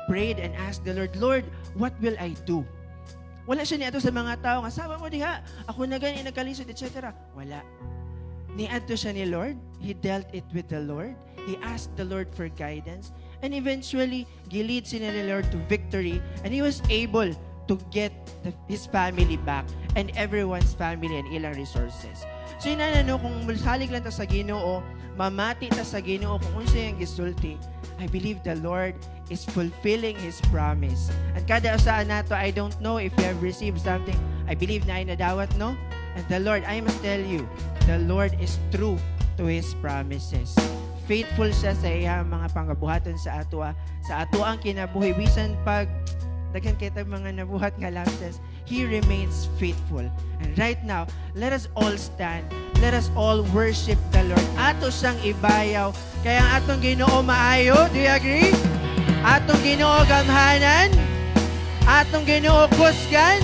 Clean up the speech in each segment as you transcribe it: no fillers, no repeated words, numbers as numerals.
prayed and asked the Lord, Lord, what will I do? Wala siya niadto sa mga tao, asawa mo diha, ako na gani nagkalisod, etc. Wala. Niadto siya ni Lord, he dealt it with the Lord, he asked the Lord for guidance, and eventually, gilid siya ni Lord to victory, and he was able to get his family back and everyone's family and ilang resources. So yun kung mulsalig lang ta sa Ginoo, mamati ta sa Ginoo kung unsa yung gisulti, I believe the Lord is fulfilling His promise. And kada usa nato, I don't know if you have received something. I believe na ay nadawat, no? And the Lord, I must tell you, the Lord is true to His promises. Faithful siya sa iyang mga pangabuhaton sa ato ang kinabuhi. Bisan pag daghan kita mga nabuhat nga lapses, He remains faithful. And right now, let us all stand. Let us all worship the Lord. Ato siyang ibayaw. Kaya ang atong Ginoo maayo. Do you agree? Atong Ginoo gamhanan. Atong Ginoo kusgan.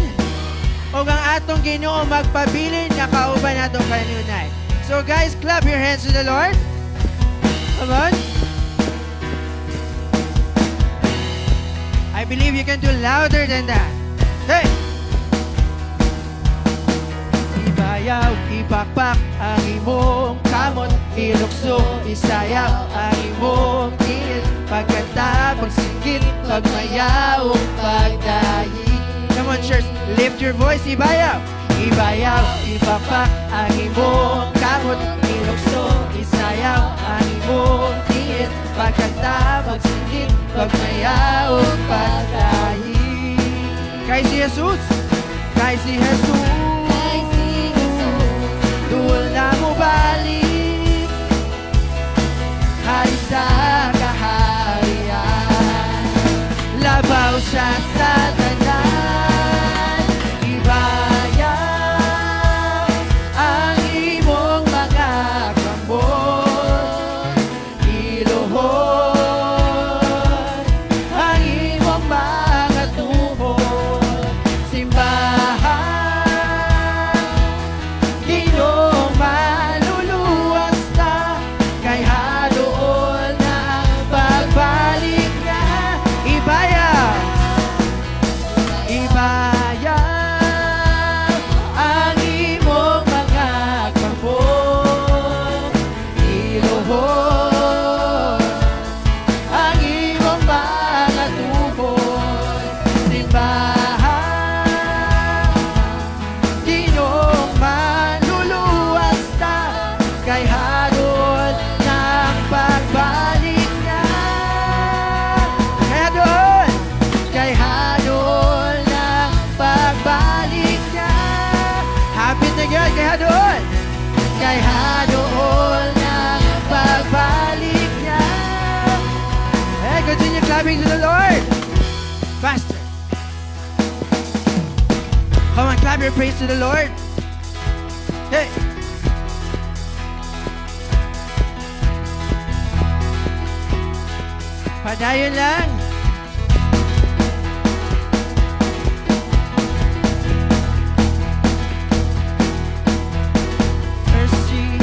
O ang atong Ginoo magpabilin na kauban atong kanunay. So guys, clap your hands to the Lord. Come on. I believe you can do louder than that. Hey! Ibayaw, ipakpak ang imong kamot, ilukso, isayaw ang imong tiil, pagkanta, pagsigit, pagmayaw, pagdahi. Come on, church, lift your voice, ibayaw. Ibayaw, ipakpak ang imong kamot, ilukso, isayaw ang imong tiil, pagkanta, pagsigit, pagmayaw, pagdahi. Kay si Jesus, kay si Jesus, duol na mo balik, hari sa kaharian, labaw siya sa tanan, ibayaw ang imong mga kamot, iluhod ang imong mga tuhod, simbahan Ginoo maluluwas na, kay haluol na ang pagbalik niya. Ibayaw, ibayaw ang imong mga kamot, iluhod ang imong mga tuhod, simbahan Ginoong maluluwas na, kay haluol ng pagbalik niya. Kay haluol ng pagbalik niya. Happy na God, kay haluol. Kay haluol ng pagbalik niya. Hey, continue clapping to the Lord. Faster. Come on, clap your praise to the Lord. Hey. Padayon lang. Mercy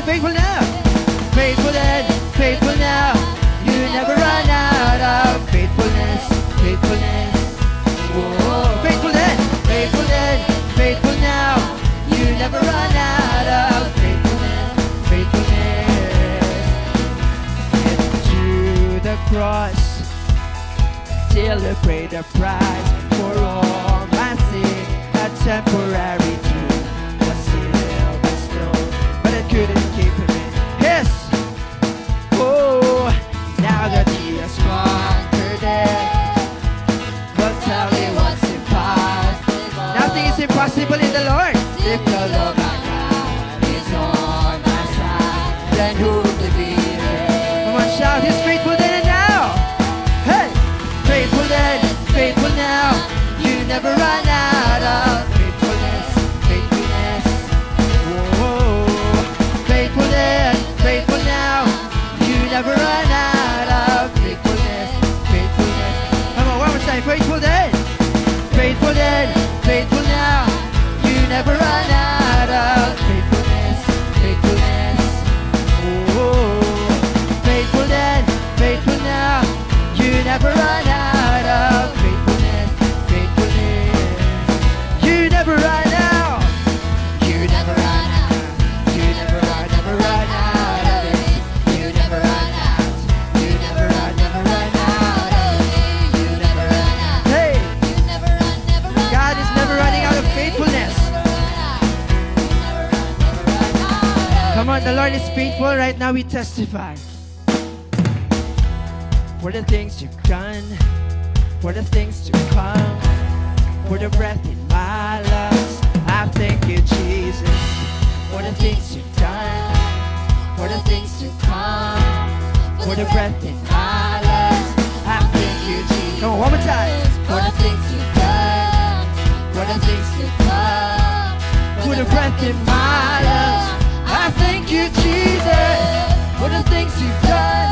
faithful now. Faithful then, faithful now. You never run out of faithfulness, faithfulness. Whoa. Faithful then, faithful now. You never run out of faithfulness, faithfulness. Into the cross, till I pay the price for all my sin. A temporary tomb was sealed with stone, but it couldn't keep him in. Yes. Oh, now that he has conquered death, but tell me what's impossible. Nothing is impossible in the Lord. If the Lord my God is on my side, then who will be there? Come on, shout, He's faithful then and now. Hey, faithful then, faithful now. You never run out of faithfulness, faithfulness. Whoa, faithful then, faithful now. You never run out of faithfulness, faithfulness. Come on, one more time. Faithful then, faithful now. You never run out of faithfulness, faithfulness. Oh, faithful then, faithful now. You never run out of faithfulness, faithfulness. You never run out. You never run out. You never run out of it. You never run out. You never run out of it. You never run out. Hey, you never run. God is never running out of faithfulness. Come on, the Lord is faithful. Right now we testify. For the things you've done, for the things to come, for the breath in my lungs, I thank you, Jesus. For the things you've done, for the things to come, for the breath in my lungs, I thank you, Jesus. Come on, one more time. For the things you've done, for the things to come, for the breath in my lungs, I thank you, Jesus. For the things you've done,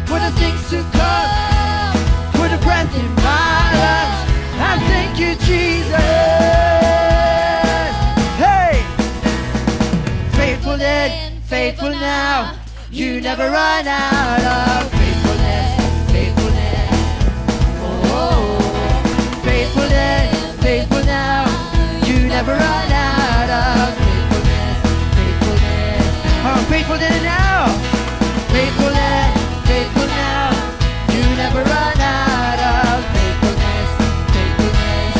for the things to come, for the breath in my lungs, I thank you, Jesus. Hey, faithful then, faithful now. You never run out of faithfulness, faithfulness. Oh, faithful then, faithful now. You never run out of faithfulness, faithfulness. Oh, faithful then and now. Faithful then, faithful now. You never run out of faithfulness, faithfulness.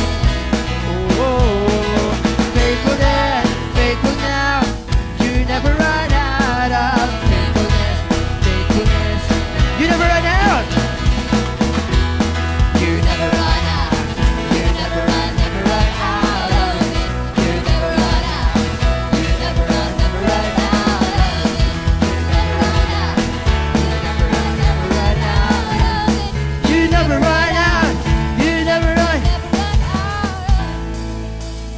Oh, faithful then, faithful now. You never run out of faithfulness, faithfulness. You never run out. You never run out. You never run out of it. You never run out. You never run out of it. You never run out. You never run.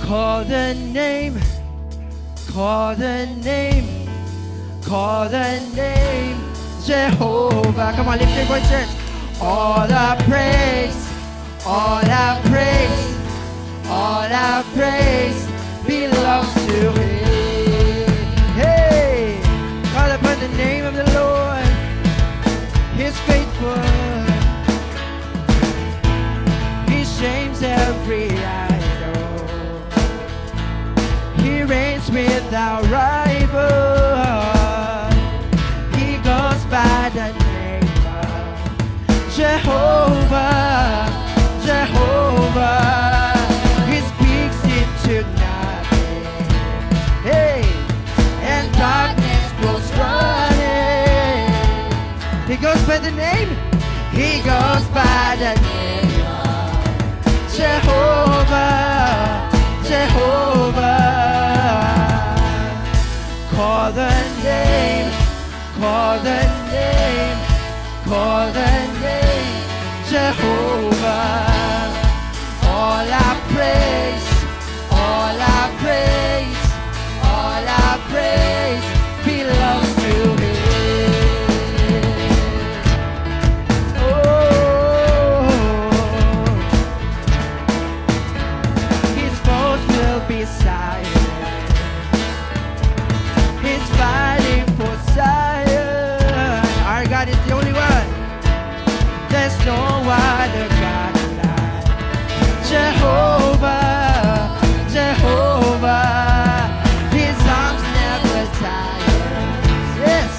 Call the name. Call the name. Call the name. Jehovah. Come on, lift your voice, church. All our praise. All our praise. All our praise belongs to Him. Hey, call upon the name of the Lord. He's faithful. He shames every idol. He reigns without rival. He goes by the name of Jehovah, Jehovah. He speaks into nothing. Hey, and darkness goes running. He goes by the name. He goes by the name of Jehovah, Jehovah. Call the name, call the name, call the name, Jehovah. All our praise, all our praise, all our praise belongs to Him. Oh, His foes will be silent. His fighting no other God like Jehovah, Jehovah. His arms never tire. Yes,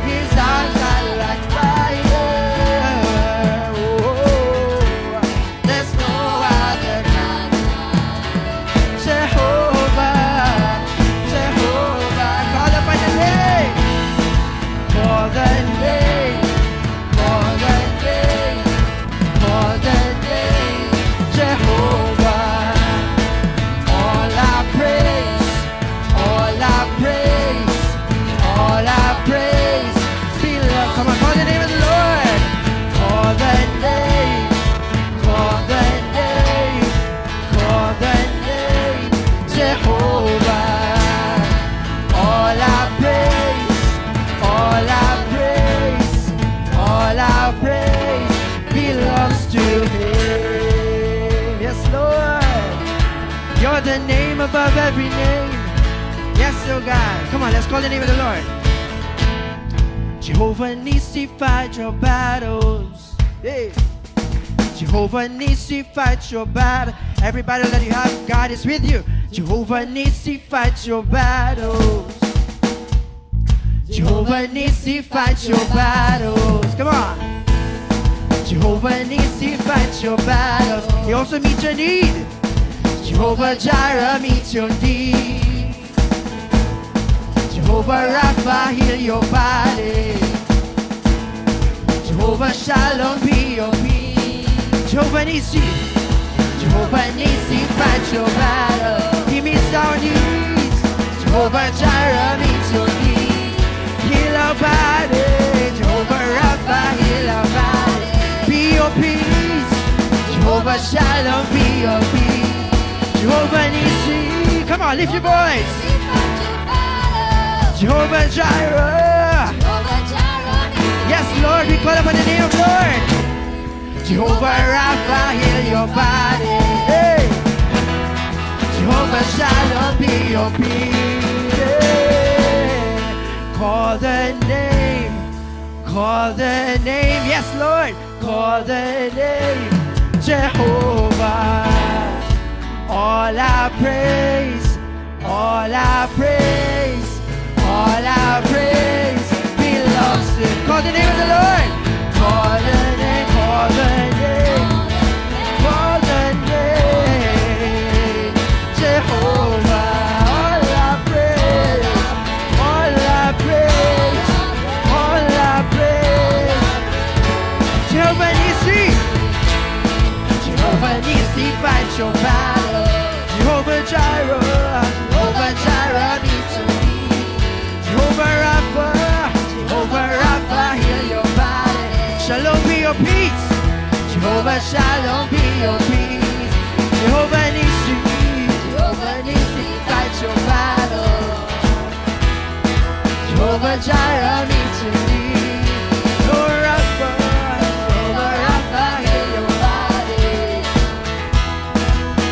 His arms are like fire. Oh, there's no other God like Jehovah, Jehovah. Call upon the name. Call the name. Call the name. Call the name. Jehovah. All our praise. All our praise. All our praise. Belong. Come on, call the name of the Lord. Call the name. Call the name. Call the name. Jehovah. All our praise. All our praise. All our praise belongs to Him. Yes, Lord. You're the name above every name. Yes, oh God. Come on, let's call the name of the Lord. Jehovah Nissi, fight your battles. Hey. Jehovah Nissi, fight your battle. Every battle that you have, God is with you. Jehovah Nissi, fight your battles. Jehovah Nissi, fight your battles. Come on. Jehovah Nissi, fight your battles. He also meets your need. Jehovah Jireh, meets your need. Jehovah Rapha, heal your body. Jehovah Shalom, be your peace. Jehovah Nissi, Jehovah Nissi, fight your battle. He meets our needs. Jehovah Jireh, meets your needs. Heal our body. Jehovah Rapha, heal our body. Be your peace. Jehovah Shalom, be your peace. Jehovah Nissi, come on, lift your voice. Jehovah Jireh. Yes, Lord, we call upon the name of Lord. Jehovah Rapha, heal your body. Hey. Jehovah Shalom, be your peace. Hey. Call the name. Call the name. Yes, Lord. Call the name. Jehovah. All our praise. All our praise. All our praise belongs to Him. Call the name of the Lord. Call the name. Call the name. Call the name. Jehovah. All our praise. All our praise. All our praise. Jehovah Nissi. Jehovah Nissi, fight your battle. Jehovah Jireh. Jehovah Jireh, meets your need. Jehovah Rapha. Jehovah Rapha, heal your body. Shalom, be your peace. Jehovah Shalom, be your peace. Jehovah Nissi. Jehovah Nissi, fight your battle. Jehovah Jireh, meets your need. Jehovah Rapha. Jehovah Rapha, heal your body.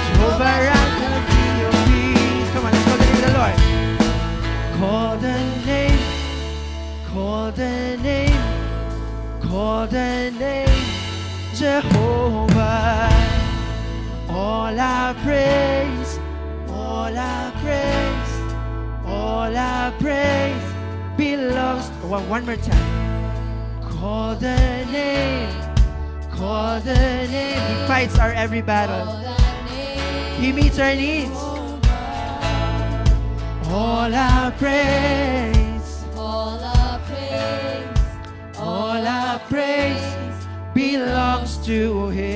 Jehovah Rapha, be your peace. Come on, let's call the name of the Lord. Call the name. Call the name. Call the name. Jehovah. All our praise. All our praise. All our praise belongs. One more time. Call the name. Call the name. He fights our every battle. He meets our needs. All our praise. All our praise. All our praise belongs to Him.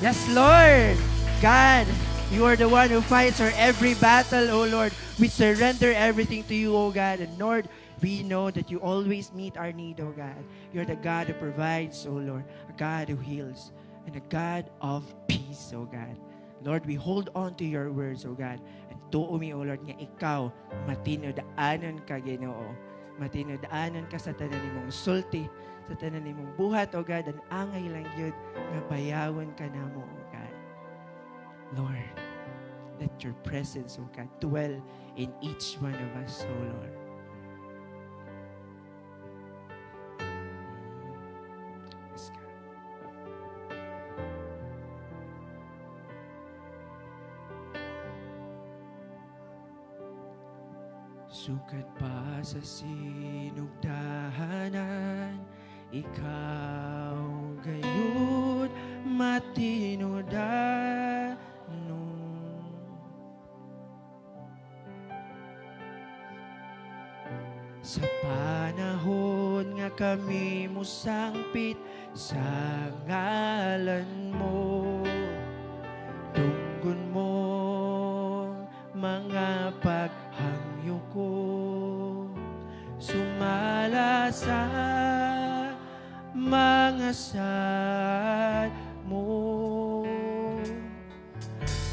Yes, Lord. God, You are the one who fights our every battle, O Lord. We surrender everything to You, O God. And Lord, we know that You always meet our need, O God. You're the God who provides, O Lord. A God who heals. And a God of peace, O God. Lord, we hold on to Your words, O God. And tuumi, O Lord, nga Ikaw, matinodaanan ka, Ginoo. Matinodaanan ka sa tanan nimong sulti, sa tanan nimong buhat, O God. And angay lang yun, nga bayawan ka na mo, O God. Lord, let Your presence, O God, dwell in each one of us, O Lord. Sukat pa sa sinugdahanan, ikaw gayon matino dano. Sa panahon nga kami musangpit sa ngalan mo, tunggon mo mga paghangyo ko, sumala sa mga sad mo.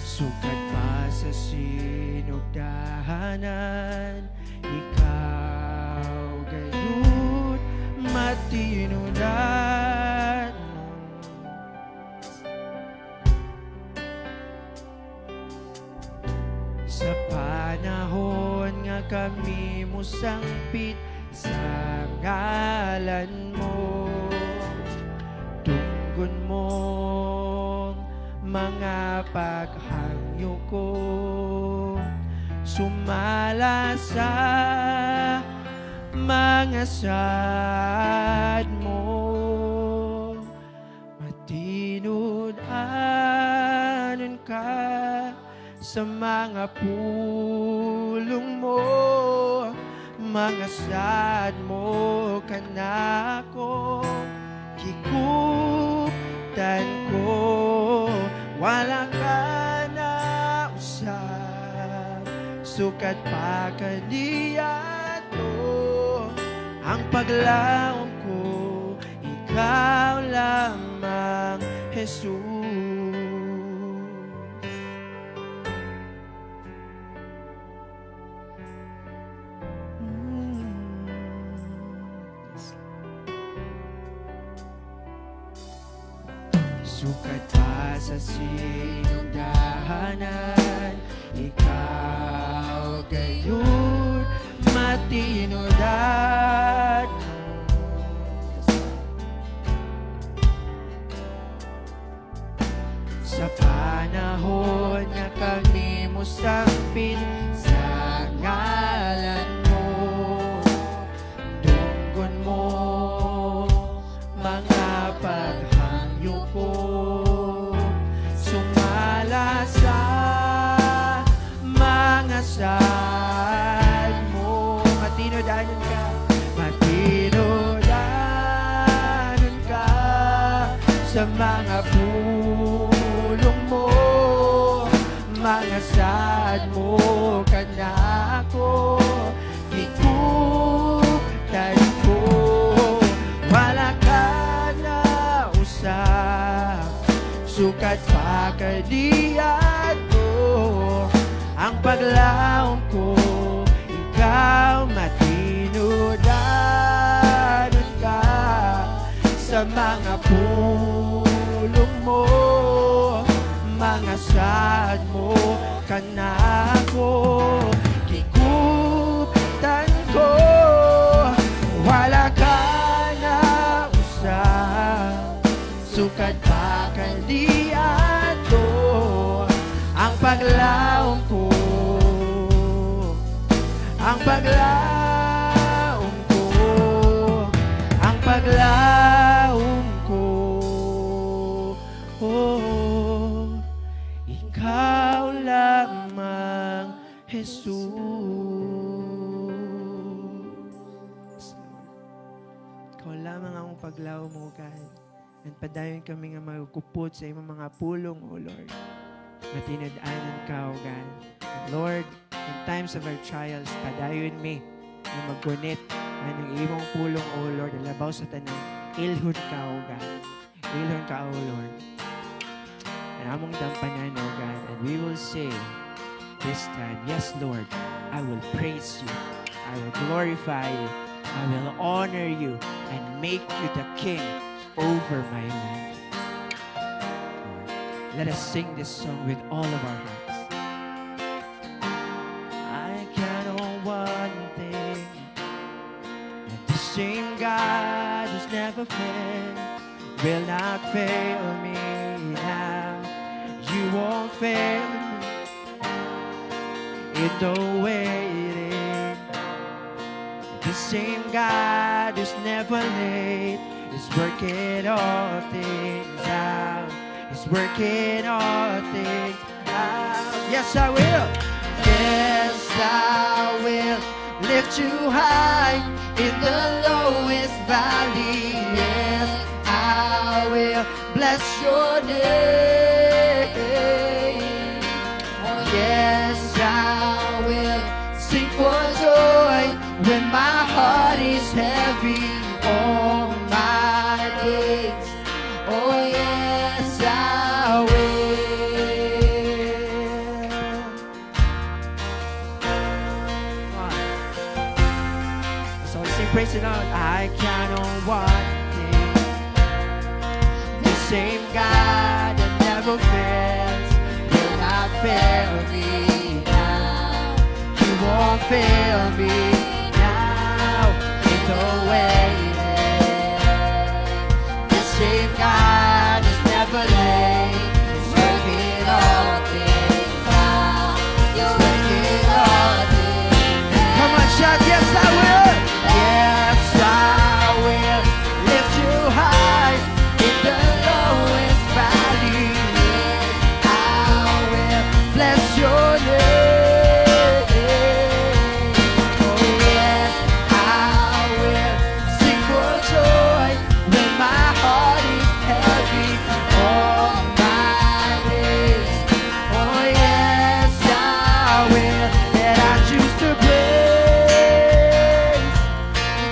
Sukat pa sa sinugdahanan, ikaw gayon matino dano. Sa panahon nga kami musangpit sa ngalan mo, tunggon mo mga paghangyo ko, sumala sa mga sad mo. Matinud-anon ka sa mga pulong mo, mga sad mo kanako, higuptan ko, wala ka na usab, sukat pa kaniya to, ang paglaom ko, ikaw lamang, Jesus. Sukat pa sa sinugdahanan, ikaw gayon matino dano. Sa panahon nga kami musangpit sa ngalan mo, tunggon mo mga paghangyo ko, sumala sa mga sad mo. Matino-danon ka, matino-danon ka sa mga pulong mo, mga sad mo kanako, higuptan ko, wala ka na usab, sukat pa kaniya to, ang paglaom ko, ikaw matino-danon ka sa mga pulong mo, mga sad mo kanako, higuptan ko, wala ka na usab, sukat pa kaniya to, ang paglaom ko, ang paglaom ko, ang paglaom ko, oh, ikaw lamang, Jesus. Ikaw lamang ang paglaom mo, God. At padayon kami nga magkupot sa imong mga pulong, O Lord. Matinad-anan ka, O God. And Lord, in times of our trials, padayon mi na maggunit ng imong pulong, O Lord, alabaw sa tanang, ilhon ka, O God. Ilhon ka, O Lord. And among dampanan, O God, and we will say this time, yes, Lord, I will praise you. I will glorify you. I will honor you and make you the king over my life. Let us sing this song with all of our hearts. I count on one thing, that the same God who's never failed will not fail me now. You won't fail me in the waiting. same God who's never late is working all things out. He's working all things out. Yes, I will. Yes, I will lift you high in the lowest valley. Yes, I will bless your name. Oh, yes, I will sing for joy when my heart is heavy all my days. Oh, yes, I will. So we sing praise it out. I count on one thing. The same God that never fails will not fail me now. He won't fail me now. In the way. The same God is never late. He's working all things out. He's working all things out. Come on, shout, yes, I will. Yes, I will lift you high in the lowest valley. I will bless your name. Oh, yes, I will sing for joy when my heart is heavy all my days. Oh, yes, I will. That I choose to praise,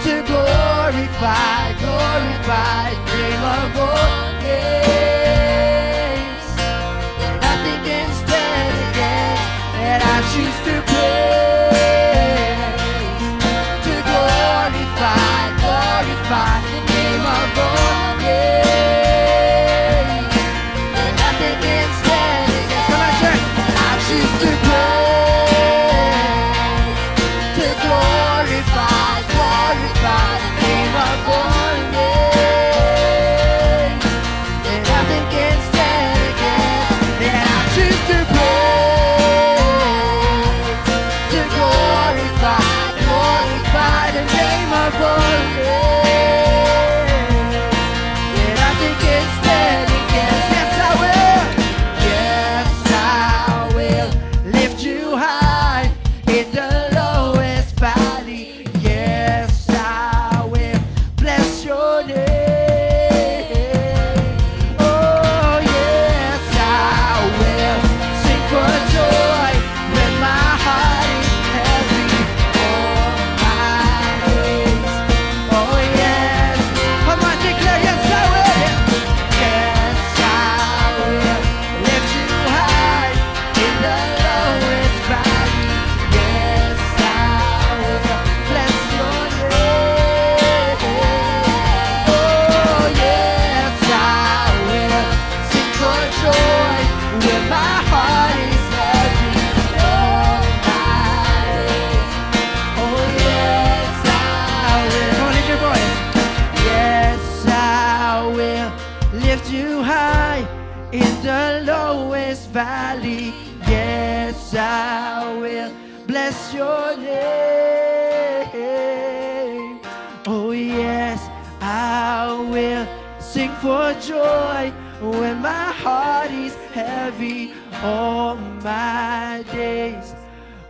to glorify, glorify the name of our days. Nothing can stand against. That I choose to praise, to glorify, glorify the name of our days. Nothing can stand against. Come on, church. I choose to praise, to glorify, glorify the name of our days. And nothing can stand against. And I choose to praise, to glorify, glorify the name of our days. And nothing can stand against. Yes, I will. Yes, I will lift you high in the lowest valley. Yes, I will bless your name. Oh, yes, I will sing for joy when my heart is heavy all my days. Oh, yes. Come on, declare, yes, I will. Yes, I will lift you high in the lowest valley. Yes, I will bless your name. Oh, yes, I will sing for joy when my heart is heavy all my days. Oh, yes, I will. Come on, lift your voice. Yes, I will lift you high in the lowest valley. Yes, I will bless your name. Oh, yes, I will sing for joy when my heart is heavy all my days.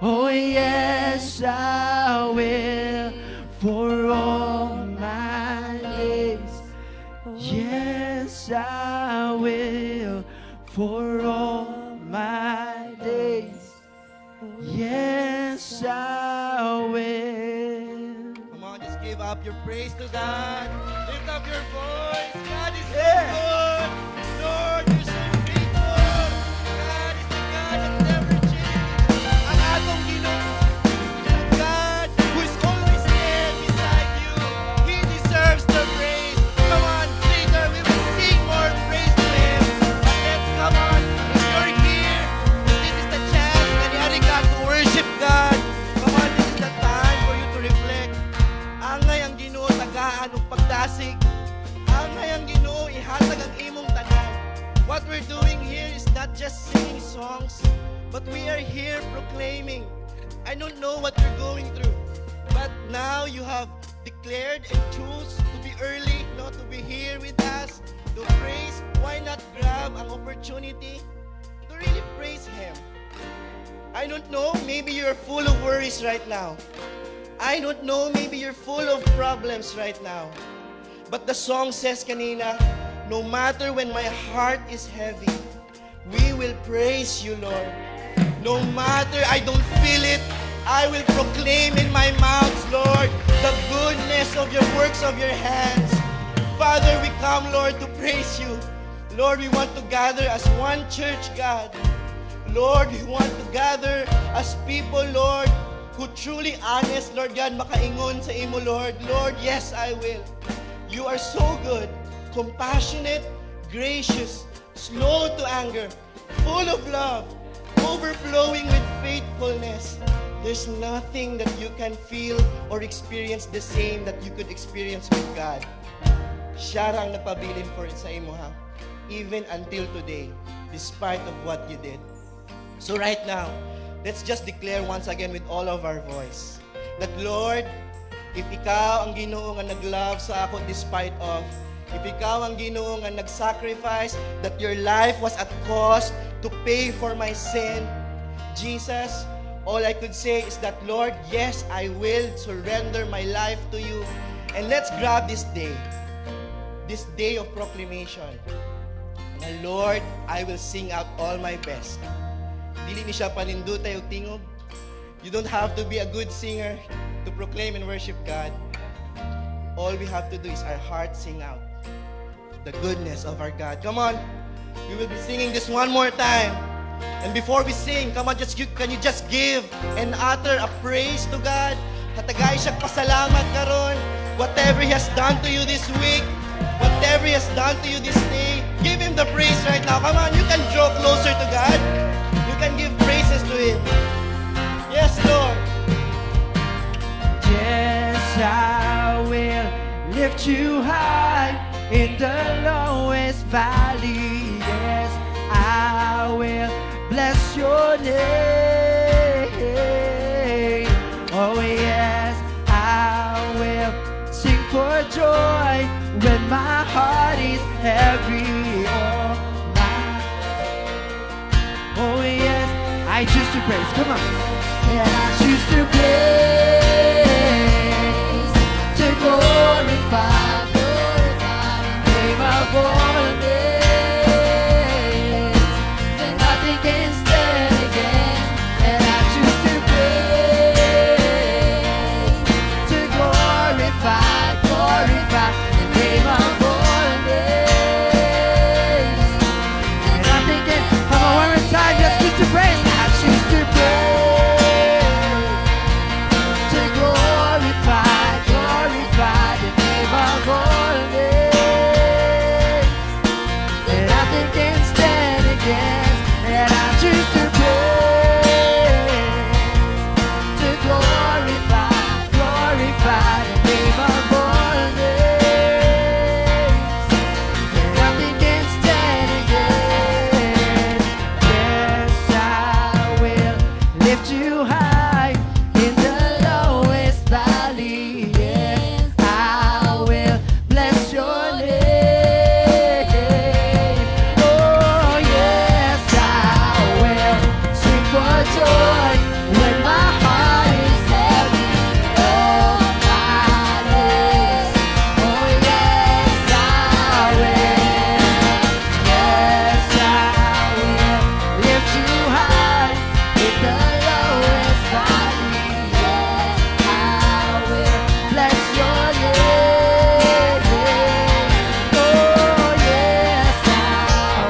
Oh, yes, I will for all my days. Yes, I will for all my days. Yes, I will. Come on, just give up your praise to God. Lift up your voice. God is so Yeah. good. Lord, you're so faithful. God is the God that never changes. Ang atong Ginoo, God who is always there beside you. He deserves the praise. Come on, later we will sing more praise to Him. But let's come on. If you're here, this is the chance na niyari ka to worship God. Come on, this is the time for you to reflect. Angay ang Ginoo tagaan ug pagdasig. Angay ang Ginoo ihatag ang imong tanan. What we're doing here is not just singing songs, but we are here proclaiming. I don't know what you're going through. But now you have declared and choose to be early, not to be here with us, to praise. Why not grab an opportunity to really praise Him? I don't know, maybe you're full of worries right now. I don't know, maybe you're full of problems right now. But the song says kanina, no matter when my heart is heavy, we will praise you, Lord. No matter I don't feel it, I will proclaim in my mouth, Lord, the goodness of your works of your hands. Father, we come, Lord, to praise you. Lord, we want to gather as one church, God. Lord, we want to gather as people, Lord, who truly honest, Lord God, makaingon sa imo, Lord. Lord, yes, I will. You are so good, compassionate, gracious, slow to anger, full of love, overflowing with faithfulness. There's nothing that you can feel or experience the same that you could experience with God. Siya ang napabilin for it sa imo, ha? Even until today, despite of what you did. So right now, let's just declare once again with all of our voice that, Lord, if ikaw ang Ginoo nga nag-love sa ako despite of, if ikaw ang Ginoo nga nag-sacrifice, that your life was at cost to pay for my sin, Jesus, all I could say is that, Lord, yes, I will surrender my life to you. And let's grab this day of proclamation. Na, Lord, I will sing out all my best. Dili ni siya panindutay o tingog. You don't have to be a good singer to proclaim and worship God. All we have to do is our heart sing out the goodness of our God. Come on, we will be singing this one more time. And before we sing, come on, can you just give and utter a praise to God? Hatagay siya pasalamat karon. Whatever He has done to you this week, whatever He has done to you this day, give Him the praise right now. Come on, you can draw closer to God. You can give praises to Him. Yes, Lord. Yes, I will lift you high in the lowest valley. Yes, I will bless your name. Oh, yes, I will sing for joy when my heart is heavy. Oh, yes, I choose to praise. Come on. And I choose to praise, to glorify, name of all names, that nothing can stand against. And I choose to praise, to glorify, the name of all names, and nothing can. Come on, one more time, just choose to praise. I choose to praise, to glorify the name of all names, and nothing can stand against. And I choose to praise, to glorify the name of all names, and nothing can stand against. Yes, I will lift you high in the lowest valley. Yes, I will bless your name. Oh, yes, I will sing for joy when my heart is heavy. Oh, my days. Oh, yes, I will. Yes, I will lift you high in the lowest valley. Yes, I will bless your name. Oh, yes, I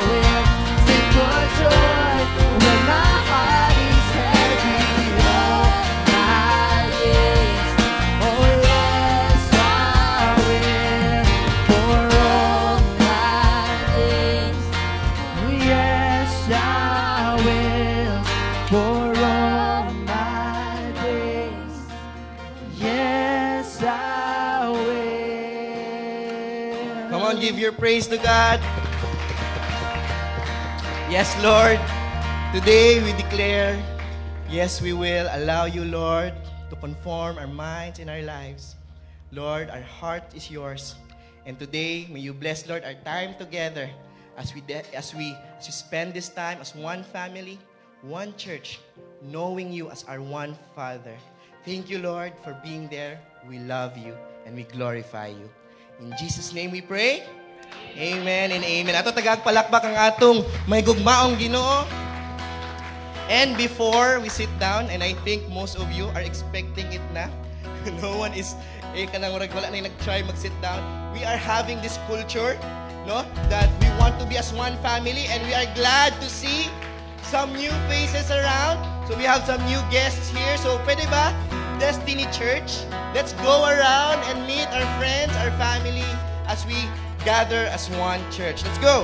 will sing for joy when my heart is heavy. Oh, my days. Oh, yes, I will for all my days. Yes, I will for all my days. Yes, I will. Come on, give your praise to God. Yes, Lord. Today we declare, yes, we will allow you, Lord, to conform our minds and our lives. Lord, our heart is yours. And today, may you bless, Lord, our time together as we spend this time as one family, one church, knowing you as our one Father. Thank you, Lord, for being there. We love you and we glorify you. In Jesus' name we pray. Amen and amen. Ato tagagpalakpak ang atong may gugmaong Ginoo. And before we sit down, and I think most of you are expecting it na, no one is, kanang murag wala na yung nag-try mag-sit down. We are having this culture, no, that we want to be as one family, and we are glad to see some new faces around. So we have some new guests here. So pwede ba, Destiny Church, let's go around and meet our friends, our family, as we gather as one church. Let's go!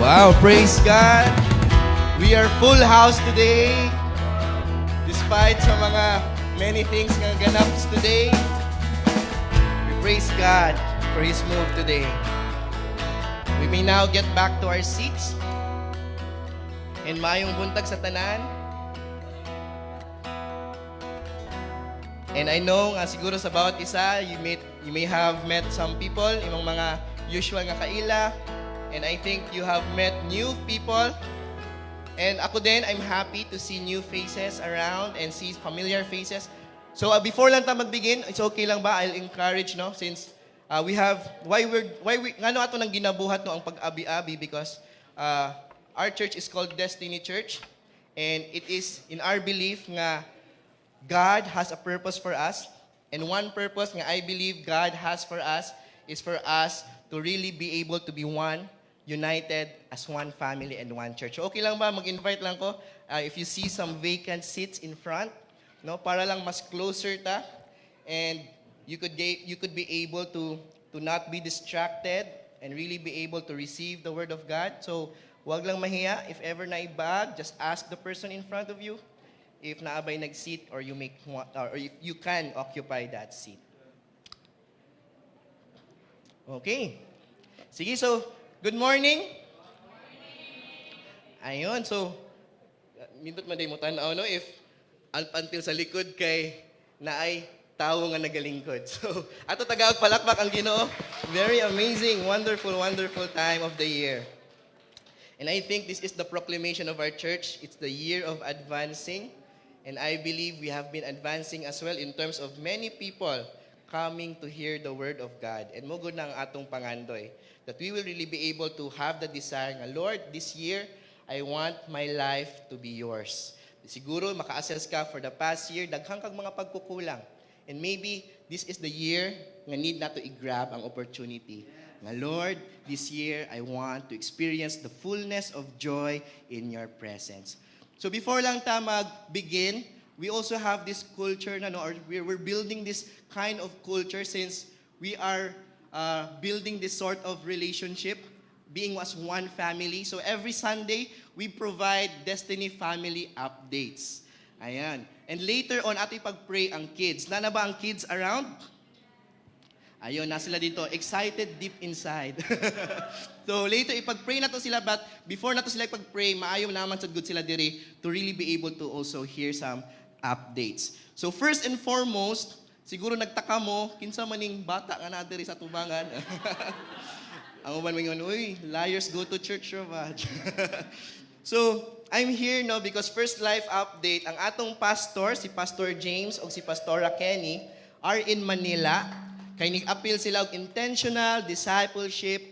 Wow, praise God. We are full house today. Despite sa mga many things nga ganaps today, we praise God for His move today. We may now get back to our seats. And mayong buntag sa tanan. And I know nga siguro sa bawat isa, you may have met some people, imong mga usual nga kaila. And I think you have met new people. And ako din, I'm happy to see new faces around and see familiar faces. So before lang tayo magbegin, it's okay lang ba? I'll encourage, no? Since we have, ngano ato nang ginabuhat no ang pag-abi-abi because our church is called Destiny Church. And it is in our belief nga God has a purpose for us. And one purpose nga I believe God has for us is for us to really be able to be one, united as one family and one church. So okay lang ba? Mag-invite lang ko. If you see some vacant seats in front, no, para lang mas closer ta, and you could be able to not be distracted and really be able to receive the word of God. So wag lang mahiya. If ever naibag, just ask the person in front of you if naabay nag-seat or if you can occupy that seat. Okay. Sige, so good morning. Ayun, so nindot man day mo tanaw no if until sa likod kay naay tawo nga nagalingkod. So ato tagaog palakpak ang Ginoo. Very amazing, wonderful time of the year. And I think this is the proclamation of our church. It's the year of advancing. And I believe we have been advancing as well in terms of many people coming to hear the word of God. And mo gud na ang atong pangandoy that we will really be able to have the desire nga, Lord, this year, I want my life to be yours. Siguro, maka-assess ka for the past year, daghang kag mga pagkukulang. And maybe, this is the year nga need na to i-grab ang opportunity. Nga, Lord, this year, I want to experience the fullness of joy in your presence. So before lang ta mag-begin, we also have this culture, or we're building this kind of culture since we are building this sort of relationship, being as one family. So every Sunday, we provide Destiny Family updates. Ayan. And later on, ato ipag-pray ang kids. Na ba ang kids around? Ayun, na sila dito. Excited deep inside. So later, ipag-pray na to sila. But before na to sila ipag-pray, maayo naman sa good sila diri to really be able to also hear some updates. So first and foremost, siguro nagtaka mo, kinsa maning bata nga na diri sa tubangan. Ang uban mingon, uy, liars go to church ba? So, I'm here no because First Life Update, ang atong pastor, si Pastor James o si Pastora Kenny, are in Manila. Kay nig-appeal sila og intentional discipleship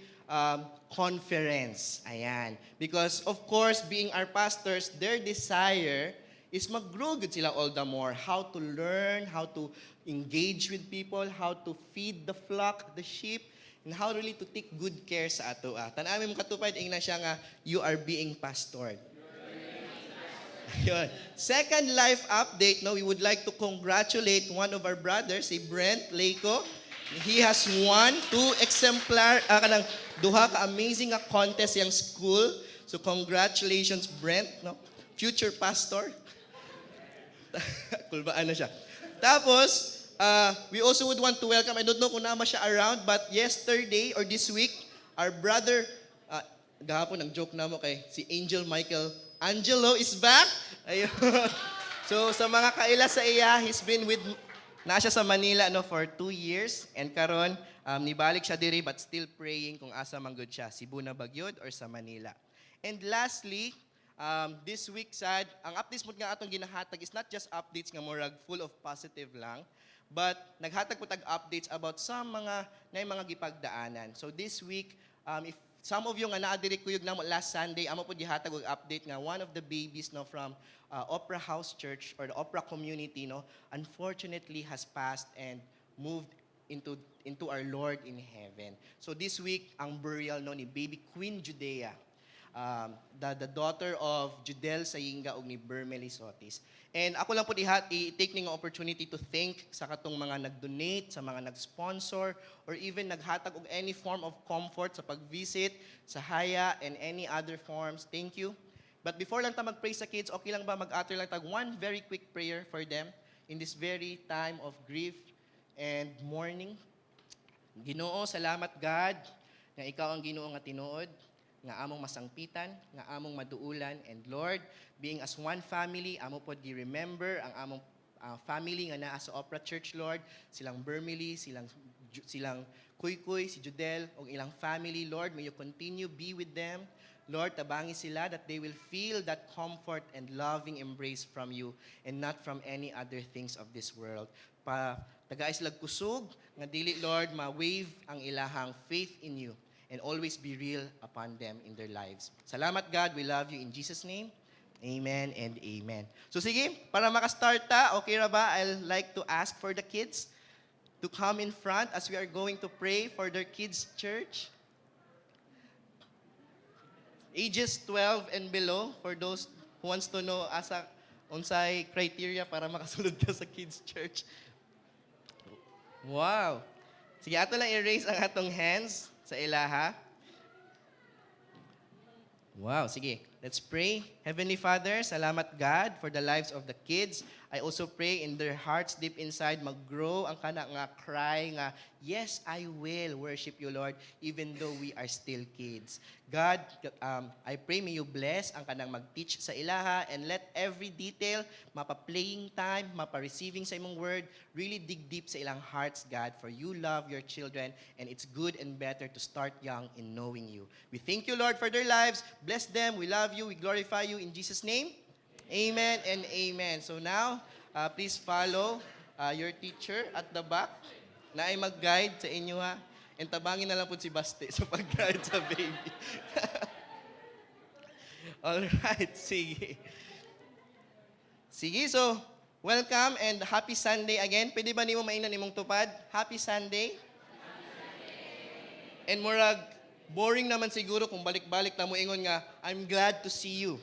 conference. Ayan. Because of course, being our pastors, their desire is mag-grow good sila all the more. How to learn, how to engage with people, how to feed the flock, the sheep, and how really to take good care sa ato. Tanami mo katupad, ingna siya nga, you are being pastored. Ayun. Second life update, no, we would like to congratulate one of our brothers, si Brent Leiko. He has won 2 exemplar, kanang duha ka amazing nga contest yang school. So congratulations, Brent, no? Future pastor. Kulbaan na siya. Tapos, we also would want to welcome, I don't know kung naman siya around, but yesterday or this week, our brother, gahapon, ang joke na mo kay si Angel Michael Angelo is back. Ayun. So, sa mga kaila sa iya, he's been with, na siya sa Manila no, for 2 years. And karon nibalik siya diri but still praying kung asa man gud siya, Cebu na Bagyod or sa Manila. And lastly, this week sad, ang updates mo nga atong ginahatag is not just updates nga murag full of positive lang, but naghatag po tag updates about sa mga mga gipagdaanan. So this week, if some of you nga naa diri kuyog namo last Sunday, amo po gihatag og update nga one of the babies no from Opera House Church or the Opera community no unfortunately has passed and moved into our Lord in heaven. So this week ang burial no ni baby Queen Judea. The daughter of Judel Sayinga ug ni Bermeli Sotis. And ako lang po i-take ning opportunity to thank sa katong mga nag-donate, sa mga nag-sponsor, or even naghatag og any form of comfort sa pag-visit, sa haya, and any other forms. Thank you. But before lang ta mag-pray sa kids, okay lang ba mag-utter lang tag one very quick prayer for them in this very time of grief and mourning? Ginoo, salamat God, nga ikaw ang Ginoo nga tinuod, nga among masangpitan, nga among maduulan, and Lord, being as one family, amo pod gi-remember ang among family nga naa sa Opera Church, Lord, silang Bermeli, silang Kuy-Kuy, si Judel, o ilang family, Lord, may you continue be with them. Lord, tabangi sila that they will feel that comfort and loving embrace from you and not from any other things of this world. Tagaay sila kusog, nga dili, Lord, ma-wave ang ilahang faith in you and always be real upon them in their lives. Salamat, God. We love you in Jesus' name. Amen and amen. So sige, para makastart ta, okay ra ba? I'll like to ask for the kids to come in front as we are going to pray for their kids' church. Ages 12 and below, for those who wants to know asa unsay criteria para makasulod ka sa kids' church. Wow. Sige, ato lang i-raise ang atong hands sa ilaha. Wow, sige. Let's pray. Heavenly Father, salamat God for the lives of the kids. I also pray in their hearts deep inside mag-grow ang kana nga cry nga, yes, I will worship you, Lord, even though we are still kids. God, I pray may you bless ang kanang mag-teach sa ilaha and let every detail, mapa-playing time, mapa-receiving sa imong word, really dig deep sa ilang hearts, God, for you love your children and it's good and better to start young in knowing you. We thank you, Lord, for their lives. Bless them. We love you. We glorify you in Jesus' name. Amen and amen. So now, please follow your teacher at the back na ay mag-guide sa inyo ha. And tabangin na lang po si Baste sa pag-guide sa baby. Alright, sige. Sige, so, welcome and happy Sunday again. Pwede ba nimo mainan imong tupad? Happy Sunday. And murag, boring naman siguro kung balik-balik na mo ingon nga, I'm glad to see you.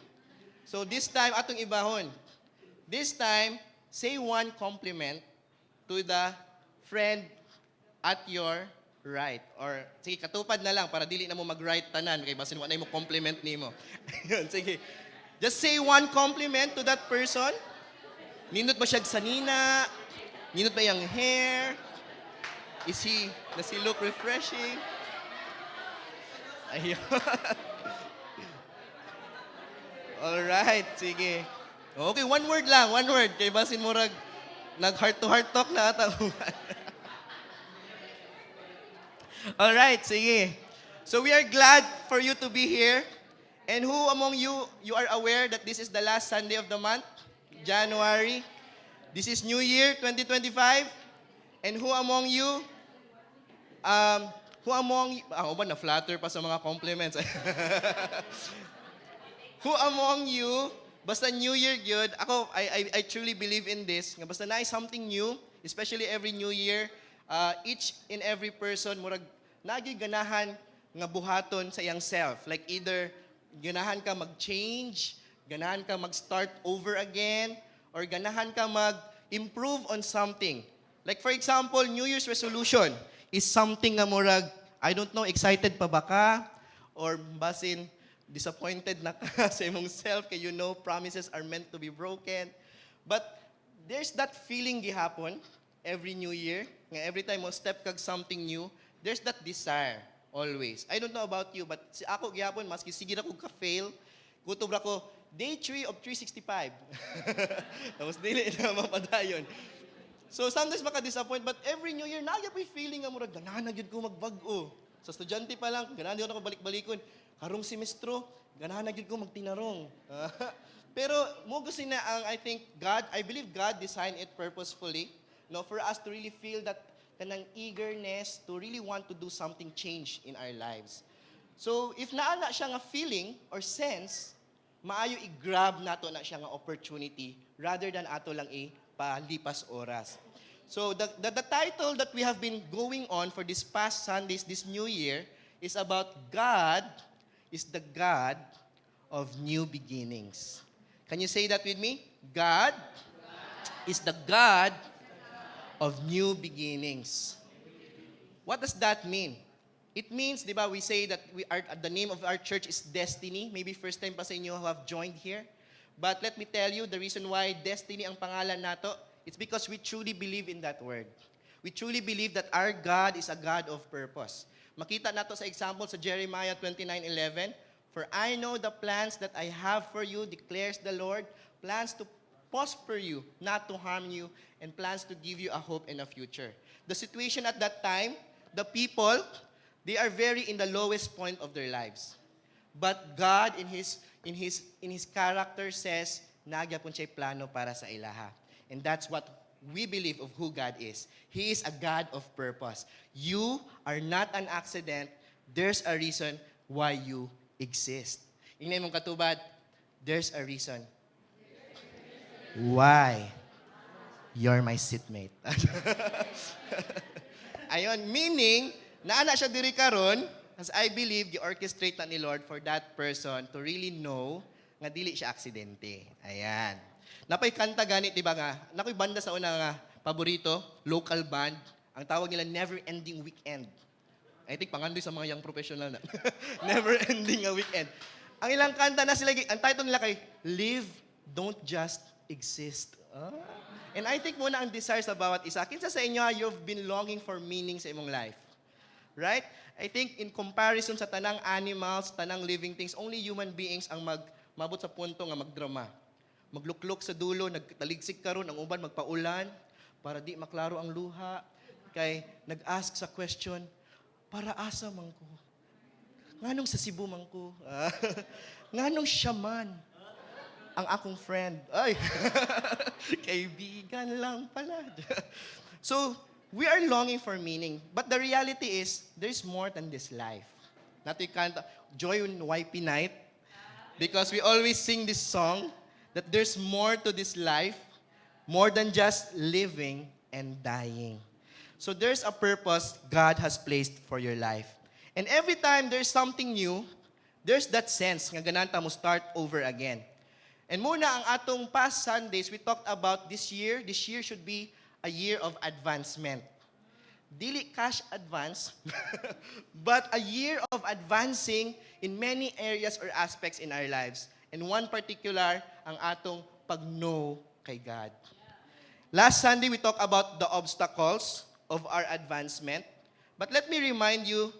So this time, atong ibahon. This time, say one compliment to the friend at your right. Or, sige, katupad na lang para dili na mo mag-right tanan. Kaya basin mo na mo compliment ni mo. Yun, sige. Just say one compliment to that person. Nindot ba siya sanina? Nindot ba yung hair? Does he look refreshing? Ayun. Alright, sige. Okay, one word lang, one word. Kay basin mo rag, nag-heart-to-heart talk na ata. Alright, sige. So we are glad for you to be here. And who among you are aware that this is the last Sunday of the month? January. This is New Year 2025. And who among you Who among, na-flatter pa sa mga compliments. Who among you, basta New Year good, ako, I truly believe in this, nga basta na something new, especially every New Year, each and every person, murag, nagi ganahan nga buhaton sa iyang self. Like either, ganahan ka mag-change, ganahan ka mag-start over again, or ganahan ka mag-improve on something. Like for example, New Year's resolution is something nga murag, I don't know, excited pa ba ka? Or basin, disappointed na ka sa imong self kay you know promises are meant to be broken. But there's that feeling gihapon every New Year, nga every time mo step kag something new, there's that desire always. I don't know about you, but si ako gihapon, maski sige na ko ka-fail, kutob ra ko, day 3 of 365. Tapos dili na mapadayon. So sometimes maka-disappoint, but every New Year, nagya po'y feeling nga murag, ganahan na gyud ko magbag-o. Sa estudyante pa lang, ganahan gyud ako balik-balikon. Karong semestro, ganahan na gyud ko magtinarong. Pero mo gusto na ang, I believe God designed it purposefully, no, for us to really feel that kanang eagerness to really want to do something change in our lives. So if naana siya nga feeling or sense, maayo i-grab nato na siya nga opportunity rather than ato lang palipas oras. So the title that we have been going on for this past Sundays, this new year, is about God is the God of new beginnings. Can you say that with me? God is the God of new beginnings. What does that mean? It means, di ba, we say that the name of our church is Destiny. Maybe first time pa sa inyo who have joined here. But let me tell you, the reason why Destiny ang pangalan nato, it's because we truly believe in that word. We truly believe that our God is a God of purpose. Makita nato sa example sa Jeremiah 29:11, "For I know the plans that I have for you, declares the Lord, plans to prosper you, not to harm you, and plans to give you a hope and a future." The situation at that time, the people, they are very in the lowest point of their lives. But God in his character says, nagyapon siya plano para sa ilaha. And that's what we believe of who God is. He is a God of purpose. You are not an accident. There's a reason why you exist. Ingnan mong katubad, there's a reason why you're my seatmate. Ayon, meaning, naana siya diri karon, as I believe, gi-orchestrate na ni Lord for that person to really know nga dili siya aksidente. Ayan. Napay kanta ganit, di ba nga? Nakoy banda sa una nga paborito, local band. Ang tawag nila Never Ending Weekend. I think pangandoy sa mga young professional na. Never Ending a Weekend. Ang ilang kanta na sila, ang title nila kay Live, Don't Just Exist. And I think muna ang desire sa bawat isa. Kinsa sa inyo, you've been longing for meaning sa imong life. Right? I think in comparison sa tanang animals, tanang living things, only human beings ang mabot sa punto nga magdrama. Magluklok sa dulo, nagtaligsik karon, ang uban magpaulan, para di maklaro ang luha. Kay nag-ask sa question, para asa man ko? Nganong sa Cebu man ko? Nganong siya man? Ang akong friend. Ay, kaibigan lang pala. So, we are longing for meaning. But the reality is, there's more than this life. Not we can't joy in YP night. Because we always sing this song, that there's more to this life, more than just living and dying. So there's a purpose God has placed for your life. And every time there's something new, there's that sense nga gananta mo start over again. And muna ang atong past Sundays, we talked about this year. This year should be a year of advancement. Dili cash advance, but a year of advancing in many areas or aspects in our lives. And one particular, ang atong pag-know kay God. Last Sunday, we talked about the obstacles of our advancement. But let me remind you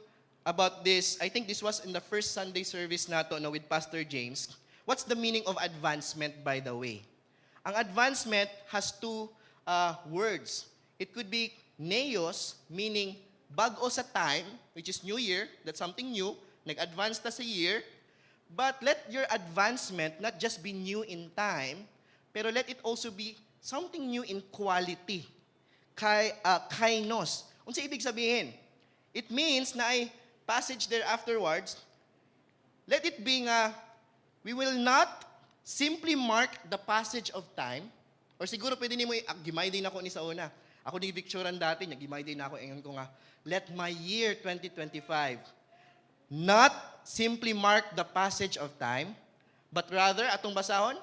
about this. I think this was in the first Sunday service nato with Pastor James. What's the meaning of advancement, by the way? Ang advancement has two words. It could be neos, meaning bago sa time, which is New Year, that's something new, nag-advance ta sa year, but let your advancement not just be new in time, pero let it also be something new in quality. Kainos. Unsa ibig sabihin? It means na ay passage there afterwards, let it be nga, we will not simply mark the passage of time, or siguro pwede nimo gimay din ako ni sa una. Ako ni picturean dati, gimay din ako, ingon ko nga, let my year 2025 not simply mark the passage of time, but rather, atong basahon,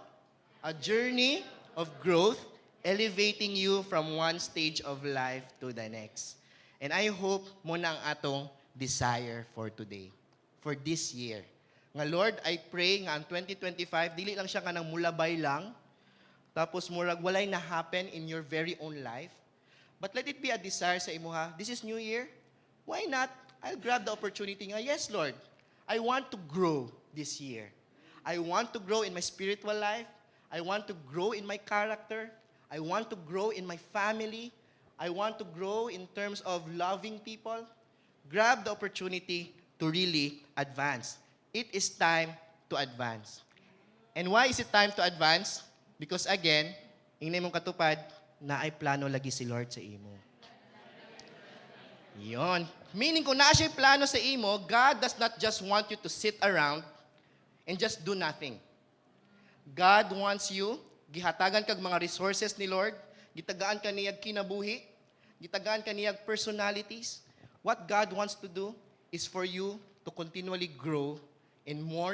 a journey of growth, elevating you from one stage of life to the next. And I hope mo na ang atong desire for today, for this year. Nga Lord, I pray nga ang 2025, dili lang siya ka ng mulabay lang, tapos murag walay na happen in your very own life. But let it be a desire sa imo ha. This is New Year. Why not? I'll grab the opportunity nga. Yes, Lord. I want to grow this year. I want to grow in my spiritual life. I want to grow in my character. I want to grow in my family. I want to grow in terms of loving people. Grab the opportunity to really advance. It is time to advance. And why is it time to advance? Because again, ingay mong katupad, na ay plano lagi si Lord sa imo. Yon. Meaning kung naa siya plano sa imo, God does not just want you to sit around and just do nothing. God wants you, gihatagan kag mga resources ni Lord, gitagaan ka niyag kinabuhi, gitagaan ka niyag personalities. What God wants to do is for you to continually grow and more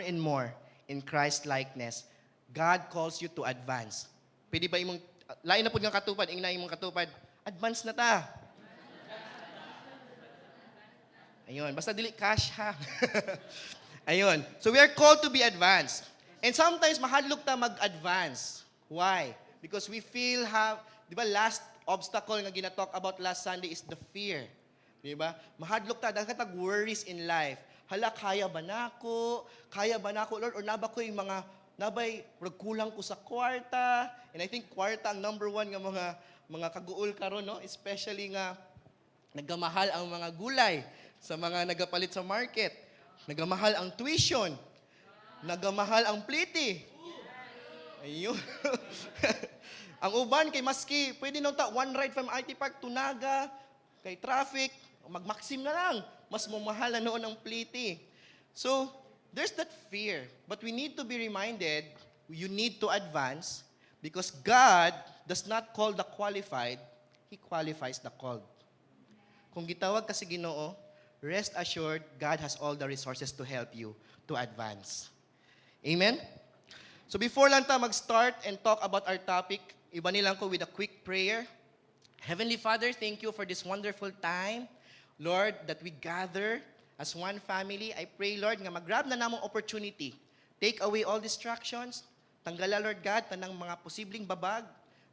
in Christ likeness. God calls you to advance. Pwede ba imong lain na pud nga katupad, ingna imong katupad, advance na ta. Ayun, basta dili cash ha. Ayun. So we are called to be advanced. And sometimes mahadlok ta mag-advance. Why? Because we feel di ba last obstacle nga gina-talk about last Sunday is the fear. Di ba? Mahadlok ta daghan tag worries in life. Hala, kaya ba nako? Kaya ba nako, Lord? Or naba ko yung mga nabay kulang ko sa kwarta. And I think kwarta ang number one nga mga kaguol karon, no? Especially nga nagamahal ang mga gulay sa mga nagapalit sa market. Nagamahal ang tuition. Nagamahal ang pliti. Ayun. Ang uban kay maski pwede nang ta one ride from IT Park to Naga, kay traffic, magmaksim na lang. Mas mamahal na noon ang pliti. So, there's that fear. But we need to be reminded, you need to advance because God does not call the qualified, He qualifies the called. Kung gitawag ka sa Ginoo, rest assured, God has all the resources to help you to advance. Amen? So before lang ta mag-start and talk about our topic, iba nilang ko with a quick prayer. Heavenly Father, thank you for this wonderful time. Lord, that we gather as one family. I pray, Lord, nga mag-grab na namong opportunity. Take away all distractions. Tanggala, Lord God, tanang mga posibleng babag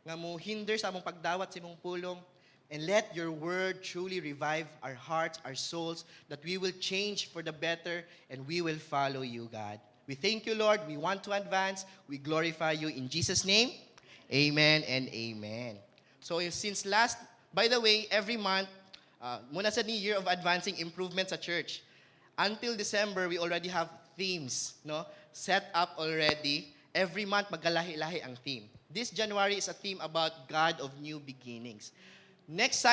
nga mo hinder sa among pagdawat sa imong pulong. And let your word truly revive our hearts, our souls, that we will change for the better and we will follow you, God. We thank you, Lord. We want to advance. We glorify you in Jesus' name. Amen and amen. So since by the way, every month, muna sa New Year of Advancing Improvements sa church, until December, we already have themes, no? Set up already. Every month, magkalahi-lahi ang theme. This January is a theme about God of new beginnings. Next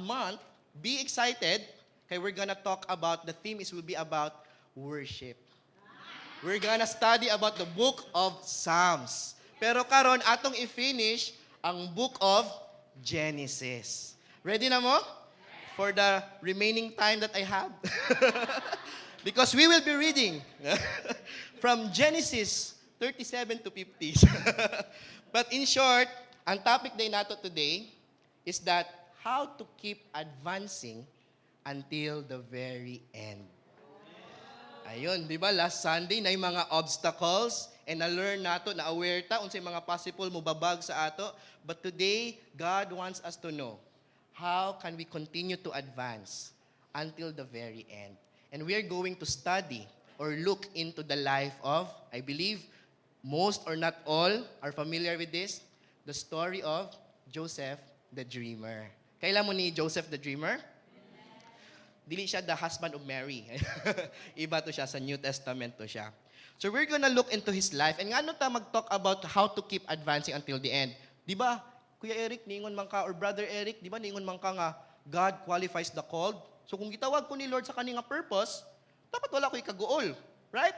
month, be excited, kaya we're gonna talk about, the theme will be about worship. We're gonna study about the book of Psalms. Pero karon atong i-finish ang book of Genesis. Ready na mo? For the remaining time that I have. Because we will be reading from Genesis 37 to 50. But in short, ang topic day nato today is that how to keep advancing until the very end. Ayun, di ba? Last Sunday na yung mga obstacles and na-learn nato, na-aware ta unsay mga possible mubabag sa ato. But today, God wants us to know how can we continue to advance until the very end. And we are going to study or look into the life of, I believe, most or not all are familiar with this, the story of Joseph the Dreamer. Kailan mo ni Joseph the Dreamer? Dili siya the husband of Mary. Iba to siya, sa New Testament to siya. So we're gonna look into his life. And nga ta mag-talk about how to keep advancing until the end. Di ba, Kuya Eric, ningon man ka, or Brother Eric, di ba, ningon man ka nga, God qualifies the called. So kung gitawag ko ni Lord sa kaninga purpose, dapat wala ko ikaguol. Right?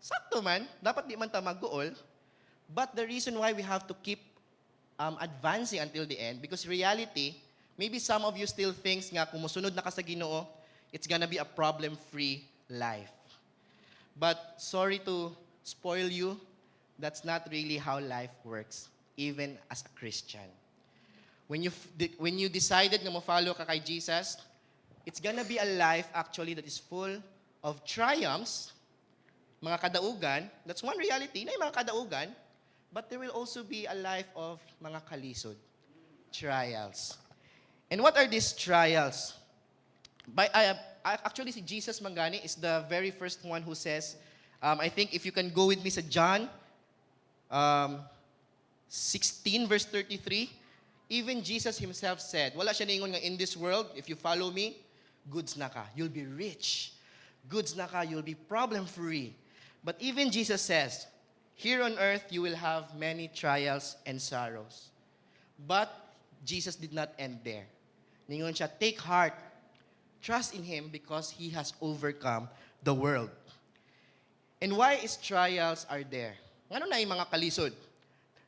Sakto man, dapat di man ta magguol. But the reason why we have to keep advancing until the end, because reality, maybe some of you still thinks nga, kung musunod na ka sa Ginoo, it's gonna be a problem-free life. But sorry to spoil you, that's not really how life works, even as a Christian. When you decided na mo-follow ka kay Jesus, it's gonna be a life actually that is full of triumphs, mga kadaugan. That's one reality, na yung mga kadaugan, but there will also be a life of mga kalisod, trials. And what are these trials? Actually, si Jesus Mangani is the very first one who says, I think if you can go with me sa John 16 verse 33, even Jesus himself said, wala siya ningon nga, in this world, if you follow me, goods na ka. You'll be rich. Goods na ka, you'll be problem-free. But even Jesus says, here on earth, you will have many trials and sorrows. But Jesus did not end there. Ningon siya, take heart. Trust in Him because He has overcome the world. And why is trials are there? Ano na yung mga kalisod?